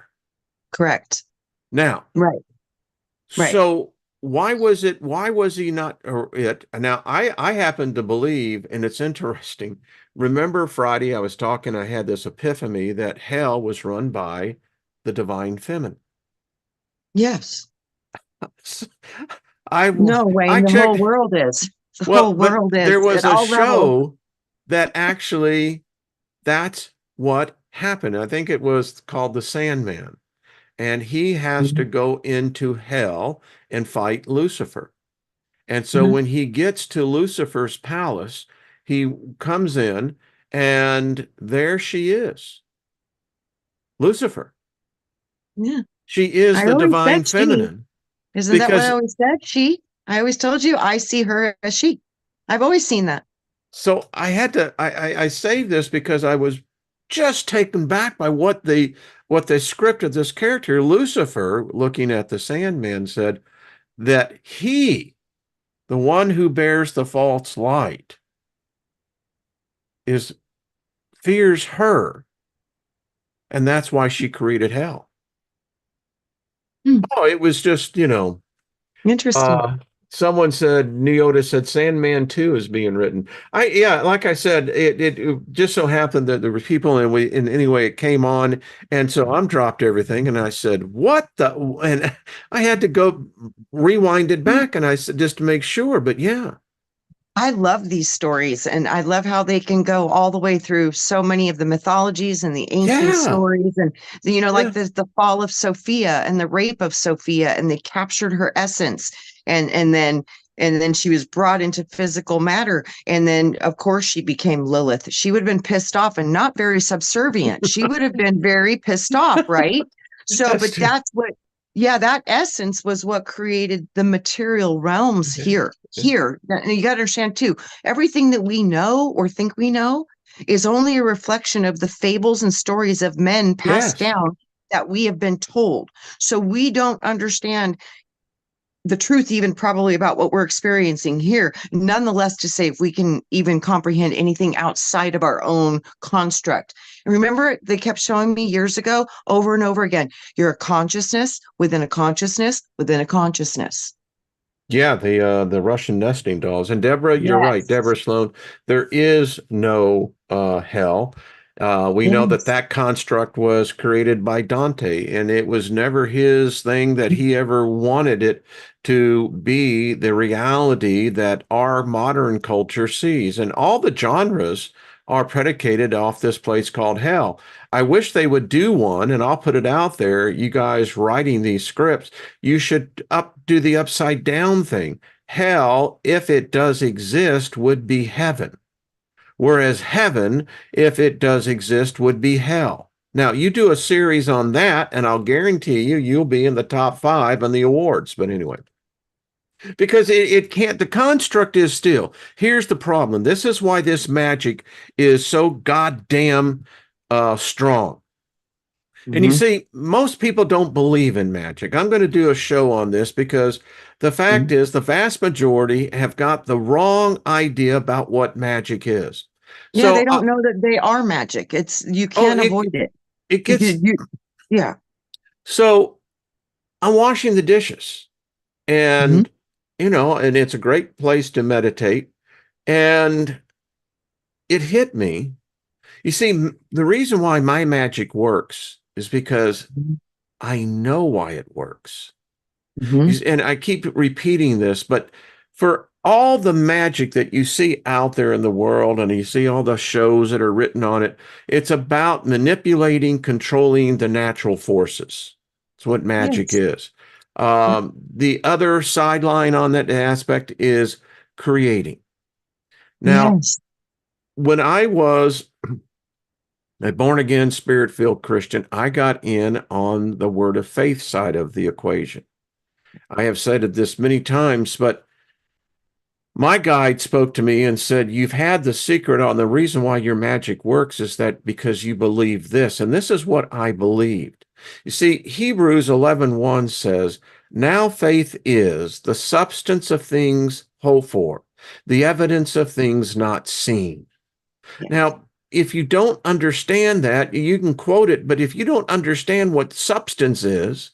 correct.
Now,
Right. Right.
so why was he not, or it? Now, I happen to believe, and it's interesting. Remember Friday, I was talking, I had this epiphany that hell was run by the divine feminine.
Yes.
I
No, Wayne,
I
the whole
checked.
world is. The
Well,
whole
but
world is
there was
at
a
all levels.
show that actually that's what happened. I think it was called The Sandman, and he has to
Mhm.
go into hell and fight Lucifer. And so
Mhm.
when he gets to Lucifer's palace, he comes in, and there she is, Lucifer.
Yeah.
She is
I
the
always
divine
said she.
feminine
Isn't that what I
because
always said? She. I always told you I see her as she. I've always seen that.
so I had to I saved this because I was just taken back by what the script of this character, Lucifer, looking at the Sandman, said that he, the one who bears the false light, is fears her, and that's why she created hell.
Hmm.
Oh, it was just,
Interesting.
Uh, someone said, Neota said Sandman 2 is being written. Yeah, like I said, it just so happened that there were people, and anyway, it came on. And so I'm dropped everything. And I said, what the, and I had to go rewind it
Hmm.
back. And I said, just to make sure, but yeah,
I love these stories and I love how they can go all the way through so many of the mythologies and the ancient
yeah,
stories and like
yeah.
the fall of Sophia and the rape of Sophia and they captured her essence and then she was brought into physical matter and then of course she became Lilith. She would have been pissed off and not very subservient. She would have been very pissed off, right? So
That's
but that's what yeah, that essence was what created the material realms here. Here, and you got to understand too, everything that we know or think we know is only a reflection of the fables and stories of men passed
yes.
down that we have been told. So we don't understand the truth, even probably about what we're experiencing here. Nonetheless, to say if we can even comprehend anything outside of our own construct. And remember, they kept showing me years ago over and over again you're a consciousness within a consciousness within a consciousness.
Yeah, the Russian nesting dolls. And Deborah, you're right,
Yes.
Deborah Sloan, there is no hell. We know that
Yes.
that construct was created by Dante, and it was never his thing that he ever wanted it to be the reality that our modern culture sees. And all the genres are predicated off this place called hell. I wish they would do one, and I'll put it out there, you guys writing these scripts, you should do the upside down thing. Hell, if it does exist, would be heaven. Whereas heaven, if it does exist, would be hell. Now, you do a series on that, and I'll guarantee you'll be in the top 5 on the awards. But anyway, because it can't, the construct is still, here's the problem. This is why this magic is so goddamn strong. And you
Mhm.
see, most people don't believe in magic. I'm going to do a show on this because the fact
Mhm.
is, the vast majority have got the wrong idea about what magic is.
Yeah, they
So,
don't know that they are magic. It's you
oh,
can't avoid it.
it
You
gets
could you yeah.
so I'm washing the dishes,
Mhm.
and and it's a great place to meditate. And it hit me. You see, the reason why my magic works is because I know why it works.
Mhm.
And I keep repeating this, but for all the magic that you see out there in the world and you see all the shows that are written on it, it's about manipulating, controlling the natural forces. That's what magic
Yes.
is. The other sideline on that aspect is creating. Now,
Yes.
when I was A born again, spirit filled Christian. I got in on the word of faith side of the equation. I have said this many times, but my guide spoke to me and said, "You've had the secret on the reason why your magic works is that because you believe this." And this is what I believed. You see, Hebrews 11:1 says, "Now faith is the substance of things hoped for, the evidence of things not seen."
Yes.
Now, if you don't understand that, you can quote it, but if you don't understand what substance is,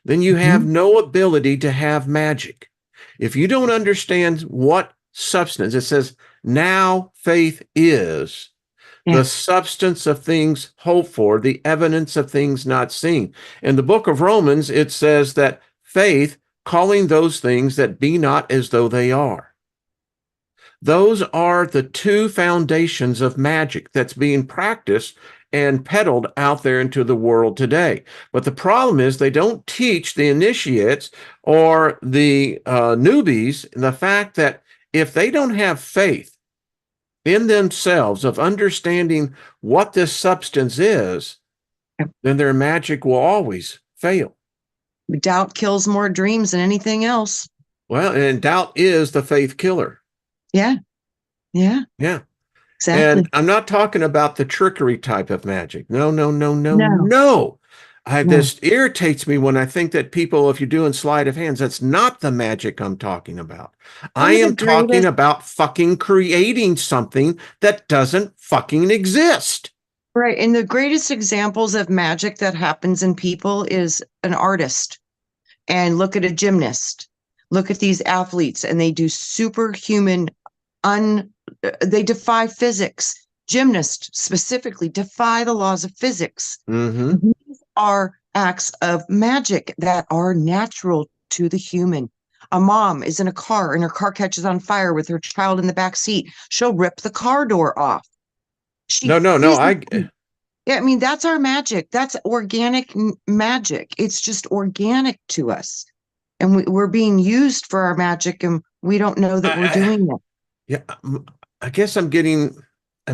then you have
Mhm.
no ability to have magic. If you don't understand what substance, it says, now faith is
Yeah.
the substance of things hoped for, the evidence of things not seen. In the book of Romans, it says that faith, calling those things that be not as though they are. Those are the two foundations of magic that's being practiced and peddled out there into the world today. But the problem is they don't teach the initiates or the newbies the fact that if they don't have faith in themselves of understanding what this substance is, then their magic will always fail.
Doubt kills more dreams than anything else.
Well, and doubt is the faith killer.
Yeah. Yeah.
Yeah. And
Exactly.
I'm not talking about the trickery type of magic. No, no, no, no,
No.
no.
No.
This irritates me when I think that people, if you're doing sleight of hands, that's not the magic I'm talking about. I
One of the
am talking
greatest,
about fucking creating something that doesn't fucking exist.
right. And the greatest examples of magic that happens in people is an artist. And look at a gymnast. Look at these athletes, and they do superhuman, they defy physics. Gymnasts specifically defy the laws of physics.
Mm-hmm.
These are acts of magic that are natural to the human. A mom is in a car and her car catches on fire with her child in the back seat. She'll rip the car door off. She
No, no, no.
physically, yeah, I mean, that's our magic. That's organic magic. It's just organic to us. And we're being used for our magic and we don't know that we're
I,
doing it.
yeah, I guess I'm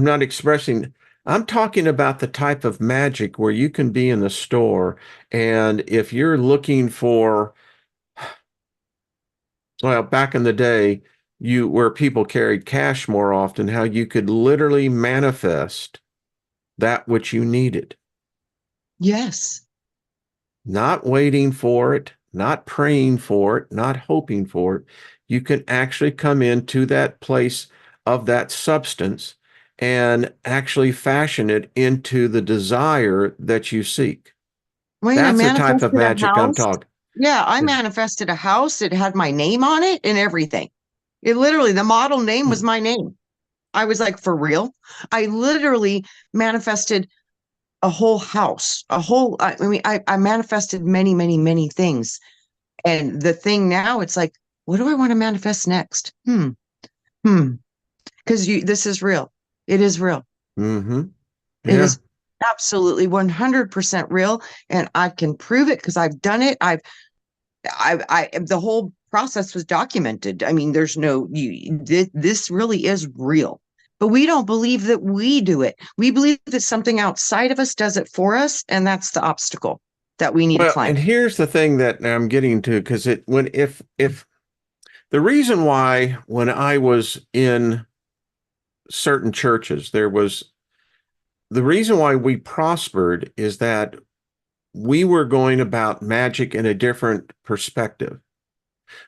not expressing, I'm talking about the type of magic where you can be in the store and if you're looking for, well, back in the day, where people carried cash more often, how you could literally manifest that which you needed,
Yes.
not waiting for it, not praying for it, not hoping for it. You can actually come into that place of that substance and actually fashion it into the desire that you seek.
When I
That's the type of
manifested a
magic I'm
house,
talking.
yeah, I manifested a house. It had my name on it and everything. It literally, the model name was my name. I was like, for real? I literally manifested a whole house, I mean, I manifested many, many, many things. And the thing now, it's like, what do I want to manifest next? Hmm. Because this is real. It is real.
Mm-hmm.
It
Yeah.
is absolutely 100% real. And I can prove it because I've done it. The whole process was documented. I mean, there's no, this really is real. But we don't believe that we do it. We believe that something outside of us does it for us. And that's the obstacle that we need to
Well,
climb.
and here's the thing that I'm getting to, because it when if the reason why when I was in certain churches, there was the reason why we prospered is that we were going about magic in a different perspective.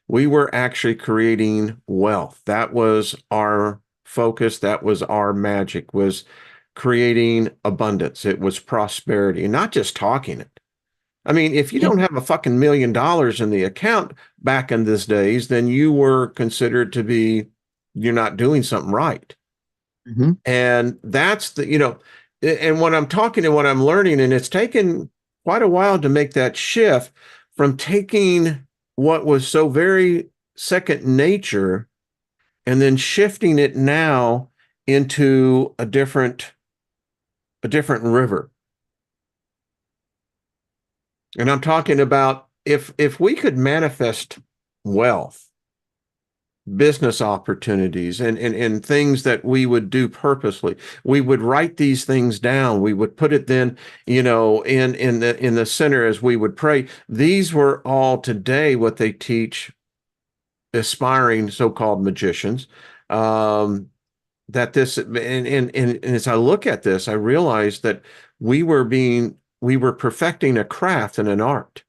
We were actually creating wealth. That was our focus. That was our magic, was creating abundance. It was prosperity, and not just talking it. I mean, if you
Yeah.
don't have a fucking $1 million in the account back in these days, then you were considered to be, you're not doing something right.
Mhm.
And that's and what I'm talking and what I'm learning, and it's taken quite a while to make that shift from taking what was so very second nature and then shifting it now into a different river. And I'm talking about if we could manifest wealth business opportunities and things that we would do purposely. We would write these things down. We would put it then, in the center as we would pray. These were all today what they teach aspiring so-called magicians. Um, that this and as I look at this, I realize that we were perfecting a craft and an art.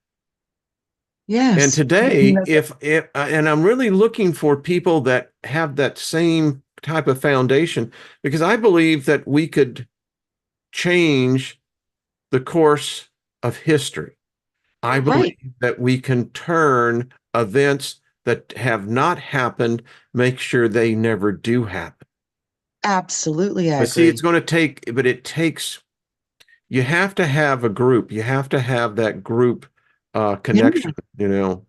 And
Yes.
today, if and I'm really looking for people that have that same type of foundation, because I believe that we could change the course of history. I
Right.
believe that we can turn events that have not happened, make sure they never do happen.
Absolutely, I
But see, it's
agree.
going to take, but it takes, you have to have a group. You have to have that group
Yeah.
connection.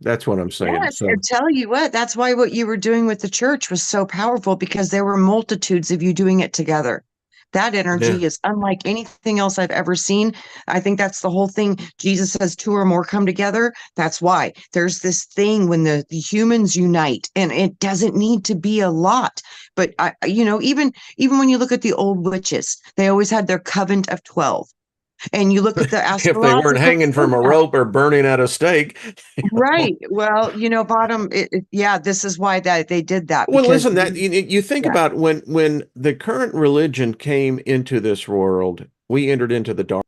That's what I'm saying.
Yes, and
So,
tell you what, that's why what you were doing with the church was so powerful because there were multitudes of you doing it together. That
yeah.
energy is unlike anything else I've ever seen. I think that's the whole thing. Jesus says two or more come together. That's why there's this thing when the humans unite, and it doesn't need to be a lot. But even when you look at the old witches, they always had their covenant of 12. And you look at the
If they weren't
astrological
hanging from a rope or burning at a stake.
right. Well, bottom, yeah, this is why that they did that
Well,
because,
listen, that you think
yeah,
about when the current religion came into this world, we entered into the dark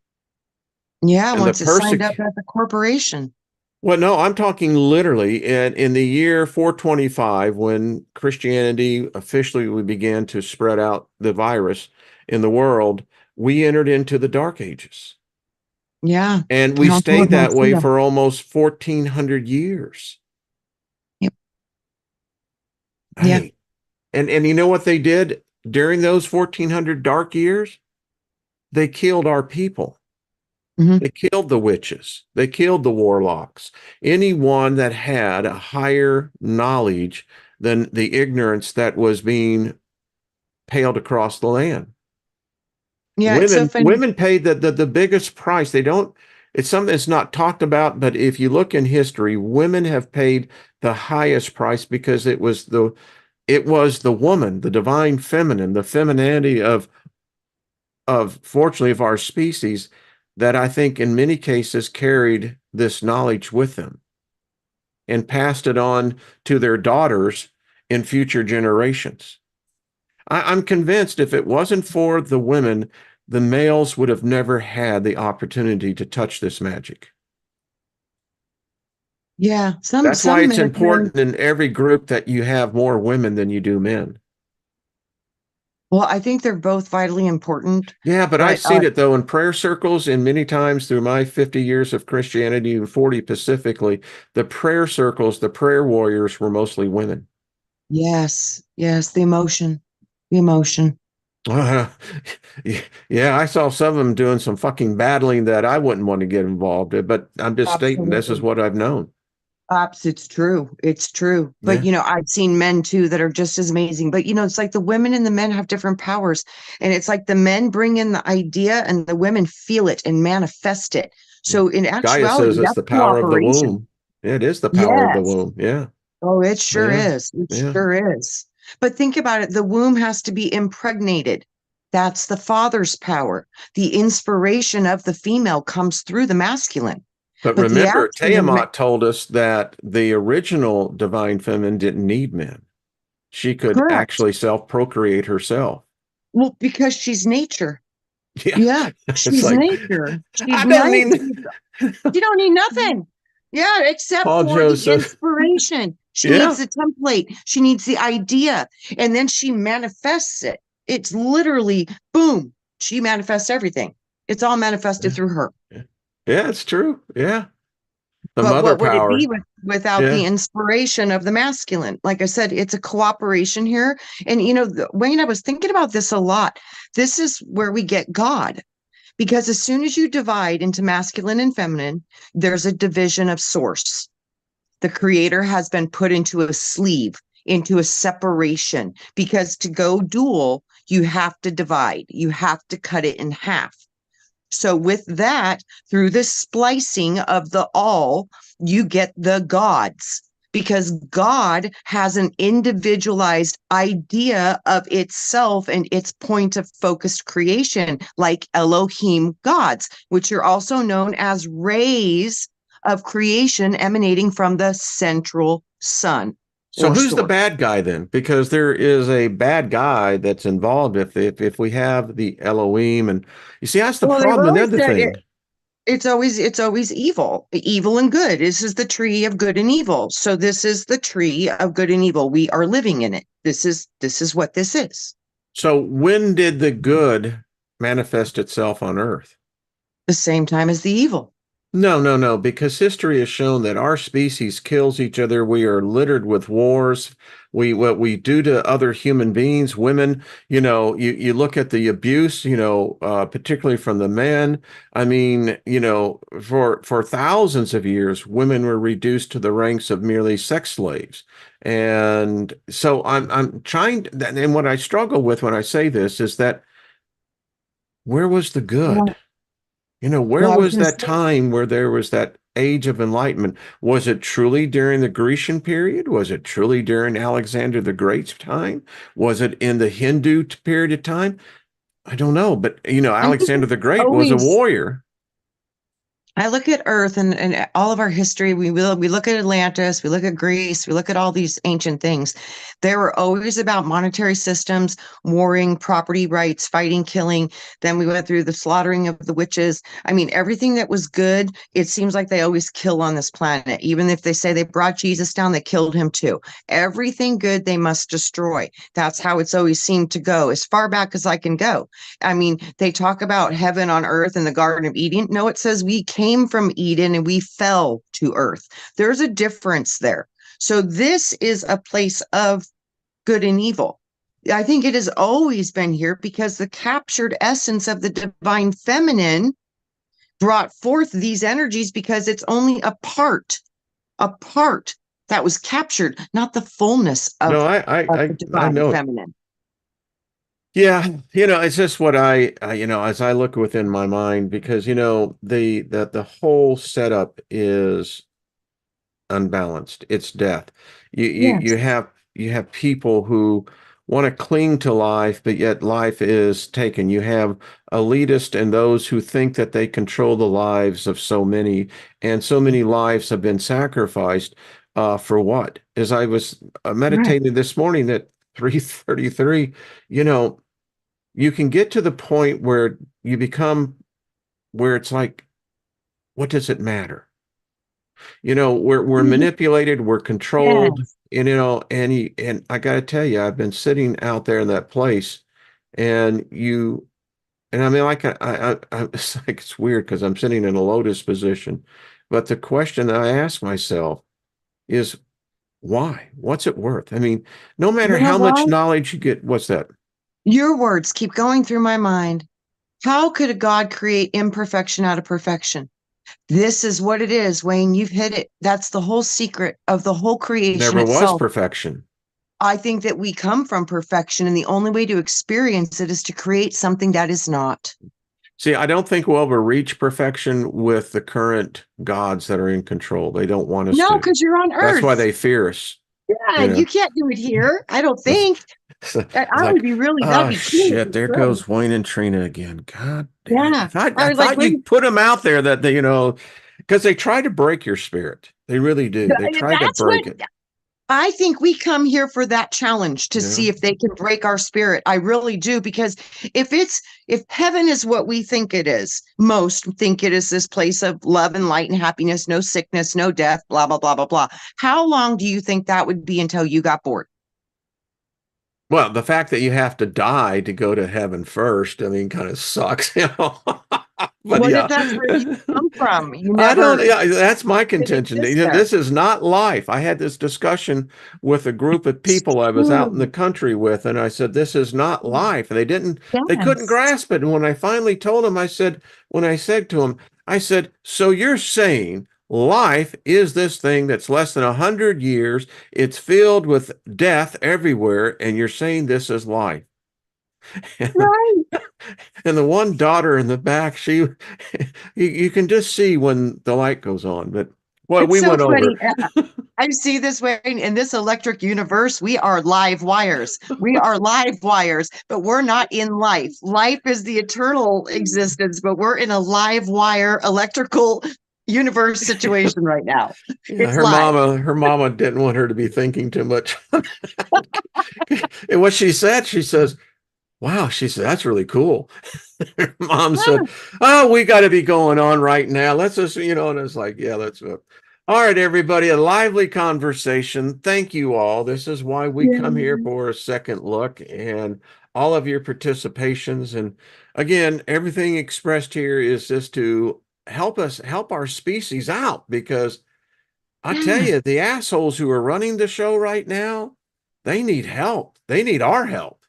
yeah,
and the
once it signed up
persec.
as a corporation.
Well, no, I'm talking literally in the year 425, when Christianity officially we began to spread out the virus in the world, we entered into the Dark Ages.
Yeah.
And we
Council of
stayed that way
Nicaea.
for almost 1400 years.
Yep. Yeah.
Hey, and you know what they did during those 1400 dark years? They killed our people.
Hmm.
They killed the witches. They killed the warlocks. Anyone that had a higher knowledge than the ignorance that was being paled across the land.
Yeah. It's so funny.
Women paid the biggest price. They don't, it's something that's not talked about, but if you look in history, women have paid the highest price because it was the woman, the divine feminine, the femininity of fortunately of our species that I think in many cases carried this knowledge with them and passed it on to their daughters in future generations. I'm convinced if it wasn't for the women, the males would have never had the opportunity to touch this magic.
Yeah. Some,
That's why
some
it's
men,
important in every group that you have more women than you do men.
well, I think they're both vitally important,
Yeah, but I've
but,
seen it though in prayer circles and many times through my 50 years of Christianity and 40 specifically, the prayer circles, the prayer warriors were mostly women.
yes, yes, the emotion.
Uh, yeah, I saw some of them doing some fucking battling that I wouldn't want to get involved in, but I'm just stating this is
Absolutely.
what I've known.
It's true. It's true. But
Yeah.
I've seen men too that are just as amazing. But it's like the women and the men have different powers. And it's like the men bring in the idea and the women feel it and manifest it. So in
Gaia
actuality,
says it's
that's
the power of the
cooperation.
womb. It is the power of the
Yes.
womb. Yeah.
Oh, it sure
Yeah.
is. It
Yeah.
sure is. But think about it. The womb has to be impregnated. That's the father's power. The inspiration of the female comes through the masculine.
But
But the
remember,
actual,
Tiamat told us that the original divine feminine didn't need men. She could
correct.
actually self procreate herself.
Well, because she's nature.
Yeah.
Yeah,
It's
she's
like,
nature. She's
I don't
nice.
need
She don't need nothing. Yeah, except
Paul
for the
Joseph.
inspiration. She needs
Yeah.
the template. She needs the idea. And then she manifests it. It's literally boom. She manifests everything. It's all manifested
Yeah.
through her.
Yeah, it's true. Yeah. The
But
mother
what would it be
power.
without the
Yeah.
inspiration of the masculine? Like I said, it's a cooperation here. And Wayne, I was thinking about this a lot. This is where we get God. Because as soon as you divide into masculine and feminine, there's a division of source. The creator has been put into a sleeve, into a separation, because to go dual, you have to divide, you have to cut it in half. So, with that, through the splicing of the all, you get the gods. because God has an individualized idea of itself and its point of focused creation, like Elohim gods, which are also known as rays of creation emanating from the central sun
So
or
who's the
source.
bad guy then? Because there is a bad guy that's involved if we have the Elohim, and you see that's the
Well, they've
problem.
always
Another
said
thing.
it's always evil and good. This is the tree of good and evil. So this is the tree of good and evil. We are living in it. This is what this is.
So when did the good manifest itself on Earth?
The same time as the evil.
No, no, no, because history has shown that our species kills each other. We are littered with wars. What we do to other human beings, women, you look at the abuse, particularly from the men. I mean, for thousands of years, women were reduced to the ranks of merely sex slaves. And so I'm trying to, and what I struggle with when I say this is that where was the good?
Well,
Where
I was
was
going to
that
say,
time where there was that age of enlightenment? Was it truly during the Grecian period? Was it truly during Alexander the Great's time? Was it in the Hindu period of time? I don't know, but
I think
Alexander
it's
the Great was a
always
warrior.
I look at Earth and all of our history. We look at Atlantis, we look at Greece, we look at all these ancient things. They were always about monetary systems, warring, property rights, fighting, killing. Then we went through the slaughtering of the witches. I mean, everything that was good, it seems like they always kill on this planet. Even if they say they brought Jesus down, they killed him too. Everything good they must destroy. That's how it's always seemed to go, as far back as I can go. I mean, they talk about heaven on earth in the Garden of Eden. No, it says we came from Eden and we fell to earth. There's a difference there. So this is a place of good and evil. I think it has always been here because the captured essence of the divine feminine brought forth these energies because it's only a part that was captured, not the fullness
No,
of the
I
divine
know it.
feminine.
Yeah, it's just what as I look within my mind, because the whole setup is unbalanced. It's death.
Yes.
You have people who want to cling to life, but yet life is taken. You have elitists and those who think that they control the lives of so many, and so many lives have been sacrificed. For what? As I was
Right.
meditating this morning at 3:33, you know, you can get to the point where you become where it's like, what does it matter? We're manipulated, we're controlled,
Yes.
and and I gotta tell you, I've been sitting out there in that place, and I mean, like it's like it's weird because I'm sitting in a lotus position, but the question that I ask myself is why? What's it worth? I mean, no matter
You know
how much
what?
knowledge you get, what's that?
Your words keep going through my mind. How could a God create imperfection out of perfection? This is what it is, Wayne. You've hit it. That's the whole secret of the whole creation
Never was
itself.
perfection.
I think that we come from perfection, and the only way to experience it is to create something that is not.
See, I don't think we'll ever reach perfection with the current gods that are in control. They don't want us
No,
to.
because you're on
That's why
Earth.
they fear us,
Yeah,
you know.
you can't do it here. I don't
It's,
think.
it's
I would
like,
be really, that'd
oh
be cool if
shit,
you
there
could.
goes Wayne and Trina again. God damn it.
Yeah.
I
I was like,
thought you
wait,
put them out there that because they try to break your spirit. They really do. They try to
that's what
break it.
I think we come here for that challenge to
Yeah.
see if they can break our spirit. I really do, because if heaven is what we think it is, most think it is this place of love and light and happiness, no sickness, no death, blah, blah, blah, blah, blah. How long do you think that would be until you got bored?
Well, the fact that you have to die to go to heaven first, I mean, kind of sucks, you know. But
What if
yeah,
that's where you come from? You
I don't,
never
yeah, that's my
didn't
contention.
exist there.
This is not life. I had this discussion with a group of
It's
people I was out in the
true.
country with, and I said, this is not life. And they couldn't
Yes.
grasp it. And when I finally told them, when I said to them, I said, so you're saying life is this thing that's less than 100 years, it's filled with death everywhere, and you're saying this is life.
Right.
And the one daughter in the back, you can just see when the light goes on. But Well,
It's
we
so
went over.
funny. I see this way in this electric universe. We are live wires. We are live wires, but we're not in life. Life is the eternal existence, but we're in a live wire electrical universe situation right now.
Yeah,
It's live.
her mama didn't want her to be thinking too much. And what she says, wow, she said, that's really cool. Her mom said, oh, we got to be going on right now. Let's just, and it's like, yeah, let's go. All right, everybody, a lively conversation. Thank you all. This is why we come here
Yeah.
for a second look and all of your participations. And again, everything expressed here is just to help our species out because I tell
Yeah,
you, the assholes who are running the show right now, they need help. They need our help.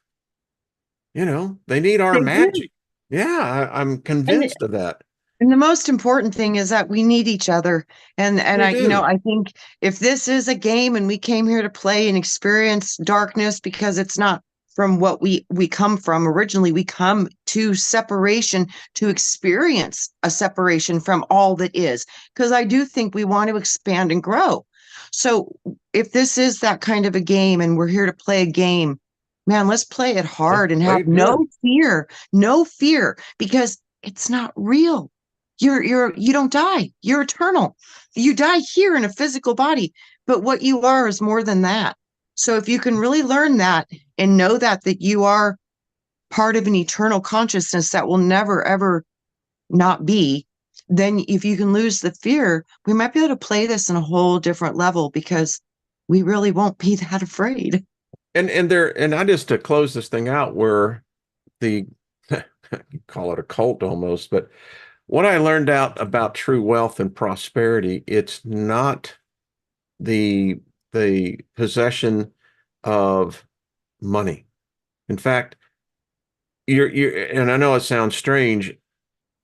They need our
they do.
magic. Yeah, I'm
And
convinced of that.
And the most important thing is that we need each other. And
We do.
I think if this is a game and we came here to play and experience darkness because it's not from what we come from originally, we come to separation to experience a separation from all that is. Because I do think we want to expand and grow. So if this is that kind of a game and we're here to play a game, man, let's play it
Let's
hard and
play
have
it good.
no fear, because it's not real. You don't die. You're eternal. You die here in a physical body, but what you are is more than that. So if you can really learn that and know that you are part of an eternal consciousness that will never ever not be, then if you can lose the fear, we might be able to play this in a whole different level because we really won't be that afraid.
And I just to close this thing out where the you call it a cult almost, but what I learned out about true wealth and prosperity, it's not the the possession of money. In fact, you're and I know it sounds strange,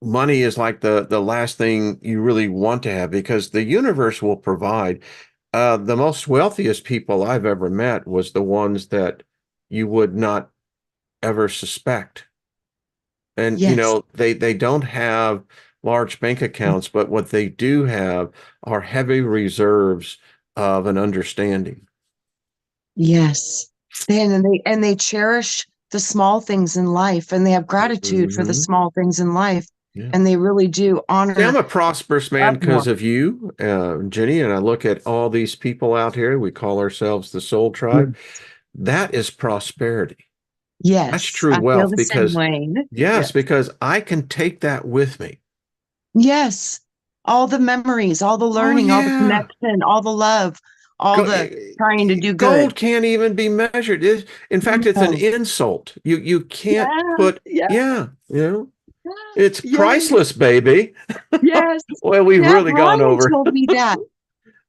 money is like the last thing you really want to have because the universe will provide. The most wealthiest people I've ever met was the ones that you would not ever suspect. And
Yes.
they don't have large bank accounts, but what they do have are heavy reserves of an understanding.
Yes. And they cherish the small things in life, and they have gratitude for the
Mhm.
small things in life,
Yeah.
and they really do
See, I'm
honor
a prosperous man
love
because
more.
of you, Jenny, and I look at all these people out here. We call ourselves the Soul Tribe.
Mm.
That is prosperity. That's
Yes,
true
I feel
wealth
the same
because,
way.
yes,
Yes.
because I can take that with me.
Yes. All the memories, all the
Oh,
learning, all the
yeah.
connection, all the love, all
Go,
the trying to do
gold
good.
can't even be measured. In fact, it's an
No.
insult. You can't
Yeah,
put,
yeah,
yeah,
yeah,
it's
yes,
priceless, baby.
yes.
Well, we've
Yeah,
really gone
Brian
over.
told me that.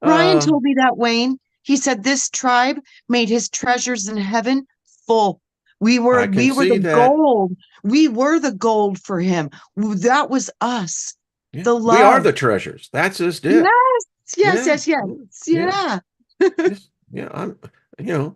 Brian
Uh,
told me that, Wayne. He said this tribe made his treasures in heaven full. We were
I can
we were
see
the
that.
gold. We were the gold for him. That was us.
Yeah,
The
we are
love.
the treasures. That's just it.
Yes, yes,
Yeah,
yes, yes.
yeah,
Yeah.
yes, yeah. You know,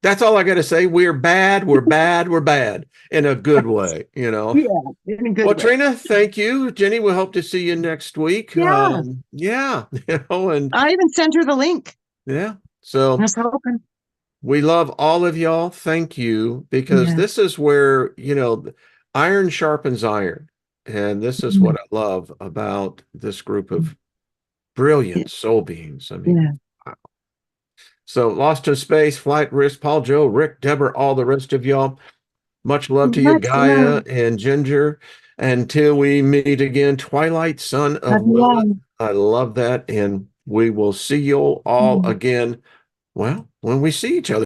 that's all I got to say. We're bad. We're bad. We're bad in a good way.
Yeah, in a good
Well,
way.
Trina, thank you. Jenny, we hope to see you next week.
Yeah.
Yeah, and
I even sent her the link.
yeah.
I
So
was hoping.
we love all of y'all. Thank you, because
Yeah.
this is where, iron sharpens iron. And this is what I love about this group of
Yeah.
brilliant soul beings. I mean,
Yeah.
wow. So Lost in Space, Flight Risk, Paul, Joe, Rick, Deborah, all the rest of y'all. Much love to you,
Much love.
Gaia and Ginger. Until we meet again, Twilight, Son of
Love you
Lilith.
all.
I love that. And we will see you all again. Well, when we see each other.